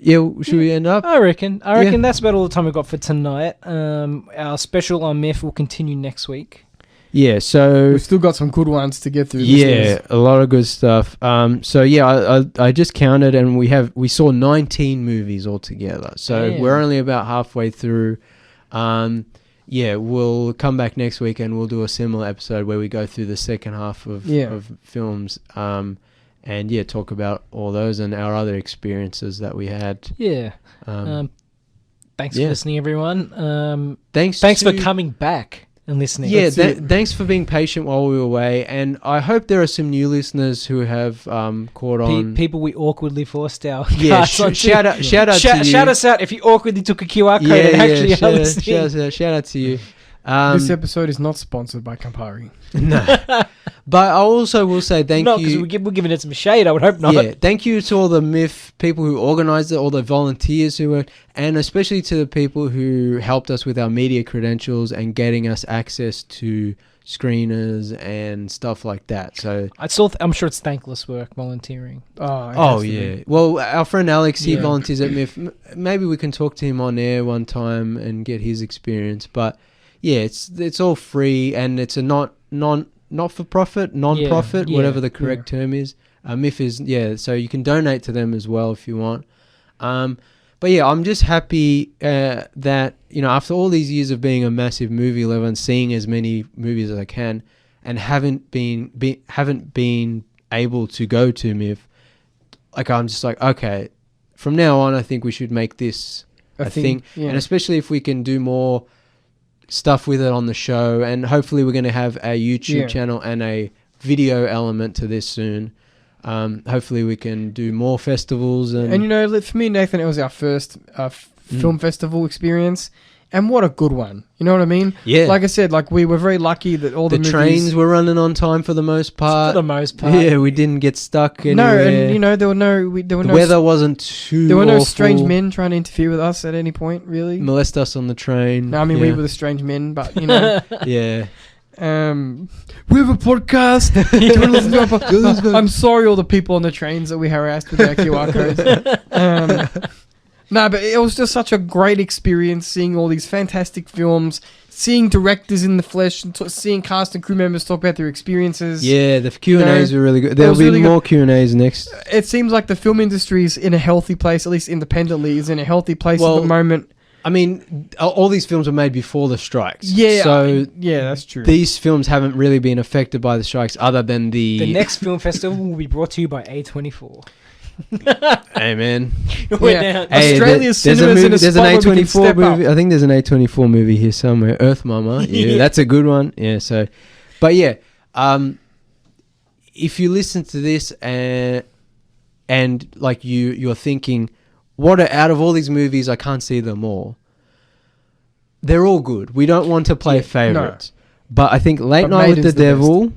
Should we end up? I reckon that's about all the time we've got for tonight. Our special on MIFF will continue next week. Yeah, so we've still got some good ones to get through. Yeah, a lot of good stuff. I just counted, and we saw 19 movies altogether. So we're only about halfway through. We'll come back next week and we'll do a similar episode where we go through the second half of films, and talk about all those and our other experiences that we had. Thanks for listening, everyone. Thanks for coming back and listening. Thanks for being patient while we were away, and I hope there are some new listeners who have caught on. People we awkwardly forced our shout out to you. Shout us out if you awkwardly took a QR code and actually are listening. Shout out to you. This episode is not sponsored by Campari. No. But I also will say thank you. No, because we're giving it some shade. I would hope not. Yeah, thank you to all the MIFF people who organised it, all the volunteers who worked, and especially to the people who helped us with our media credentials and getting us access to screeners and stuff like that. So I'm sure it's thankless work volunteering. Oh yeah. Well, our friend Alex, he volunteers at MIFF. Maybe we can talk to him on air one time and get his experience. But yeah, it's all free, and it's a not-for-profit, non-profit, whatever the correct term is. MIFF is, so you can donate to them as well if you want. But yeah, I'm just happy that, after all these years of being a massive movie lover and seeing as many movies as I can, and haven't been able to go to MIFF, like I'm just like, okay, from now on I think we should make this a thing. And especially if we can do more stuff with it on the show, and hopefully we're going to have a YouTube channel and a video element to this soon. Hopefully we can do more festivals, and for me, Nathan, it was our first film festival experience, And what a good one. You know what I mean? Yeah. Like I said, like we were very lucky that all the movies... trains were running on time for the most part. For the most part. Yeah, we didn't get stuck anywhere. No, and you know, there were no... The weather wasn't too There were no awful. strange men trying to interfere with us at any point, really. Molest us on the train. No, I mean, we were the strange men, but, you know... Yeah. We have a podcast. You wanna listen to our podcast? I'm sorry, all the people on the trains that we harassed with their QR codes. No, but it was just such a great experience seeing all these fantastic films, seeing directors in the flesh, and seeing cast and crew members talk about their experiences. Yeah, the Q&As were really good. There'll be really more Q&As next. It seems like the film industry is in a healthy place, at least independently, is in a healthy place at the moment. I mean, all these films were made before the strikes. Yeah, so yeah, that's true. These films haven't really been affected by the strikes, other than The next film festival will be brought to you by A24. Hey man, Yeah. Hey, Australia's there's cinemas in a there's an spot where we can A24 step movie. up. I think there's an A24 movie here somewhere. Earth Mama. Yeah, that's a good one. Yeah. So, but yeah, if you listen to this and like you're thinking, out of all these movies, I can't see them all. They're all good. We don't want to play favorites, but I think Late Night with the Devil,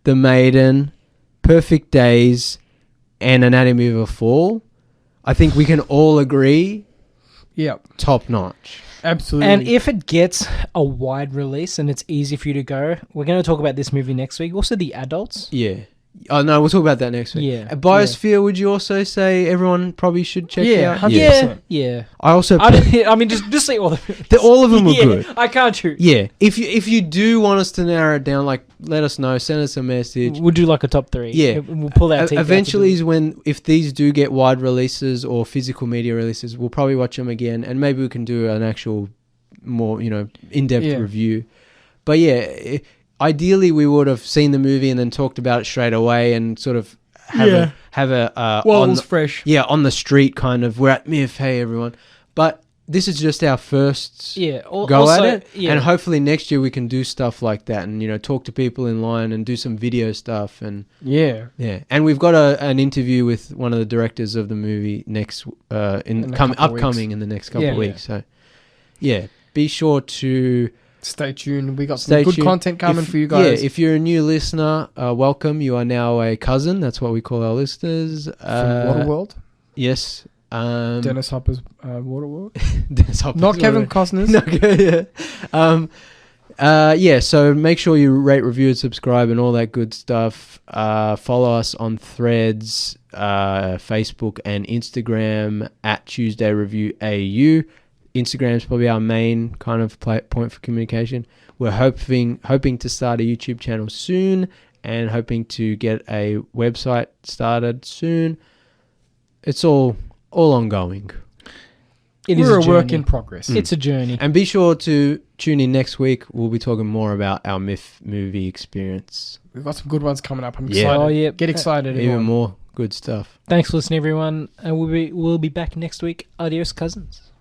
The Maiden, Perfect Days, and Anatomy of a Fall, I think we can all agree, top notch. Absolutely. And if it gets a wide release and it's easy for you to go, we're going to talk about this movie next week. Also, the adults. Yeah. Oh, no, we'll talk about that next week. Yeah. Biosphere, would you also say everyone probably should check out? 100%. Yeah. I also... I mean, just say all the movies. all of them were good. I can't choose. Yeah. If you do want us to narrow it down, like, let us know. Send us a message. We'll do like a top 3. Yeah. We'll pull out teeth. Eventually is when, if these do get wide releases or physical media releases, we'll probably watch them again, and maybe we can do an actual more, in-depth review. But yeah... Ideally, we would have seen the movie and then talked about it straight away and sort of have a while it was fresh. Yeah, on the street kind of. We're at MIFF, hey everyone. But this is just our first go at it, and hopefully next year we can do stuff like that and talk to people in line and do some video stuff and and we've got an interview with one of the directors of the movie next upcoming in the next couple of weeks. So be sure to. Stay tuned. We got some good content coming for you guys. Yeah, if you're a new listener, welcome. You are now a cousin. That's what we call our listeners. From Waterworld? Yes. Dennis Hopper's Waterworld? Dennis Hopper's Not Kevin Costner's. So make sure you rate, review, and subscribe and all that good stuff. Follow us on Threads, Facebook, and Instagram at Tuesday Review AU. Instagram is probably our main kind of point for communication. We're hoping to start a YouTube channel soon and hoping to get a website started soon. It's all ongoing. We're a work in progress. It's a journey. And be sure to tune in next week. We'll be talking more about our MIFF movie experience. We've got some good ones coming up. I'm excited. Get excited. Even more good stuff. Thanks for listening, everyone. And we'll be back next week. Adios, cousins.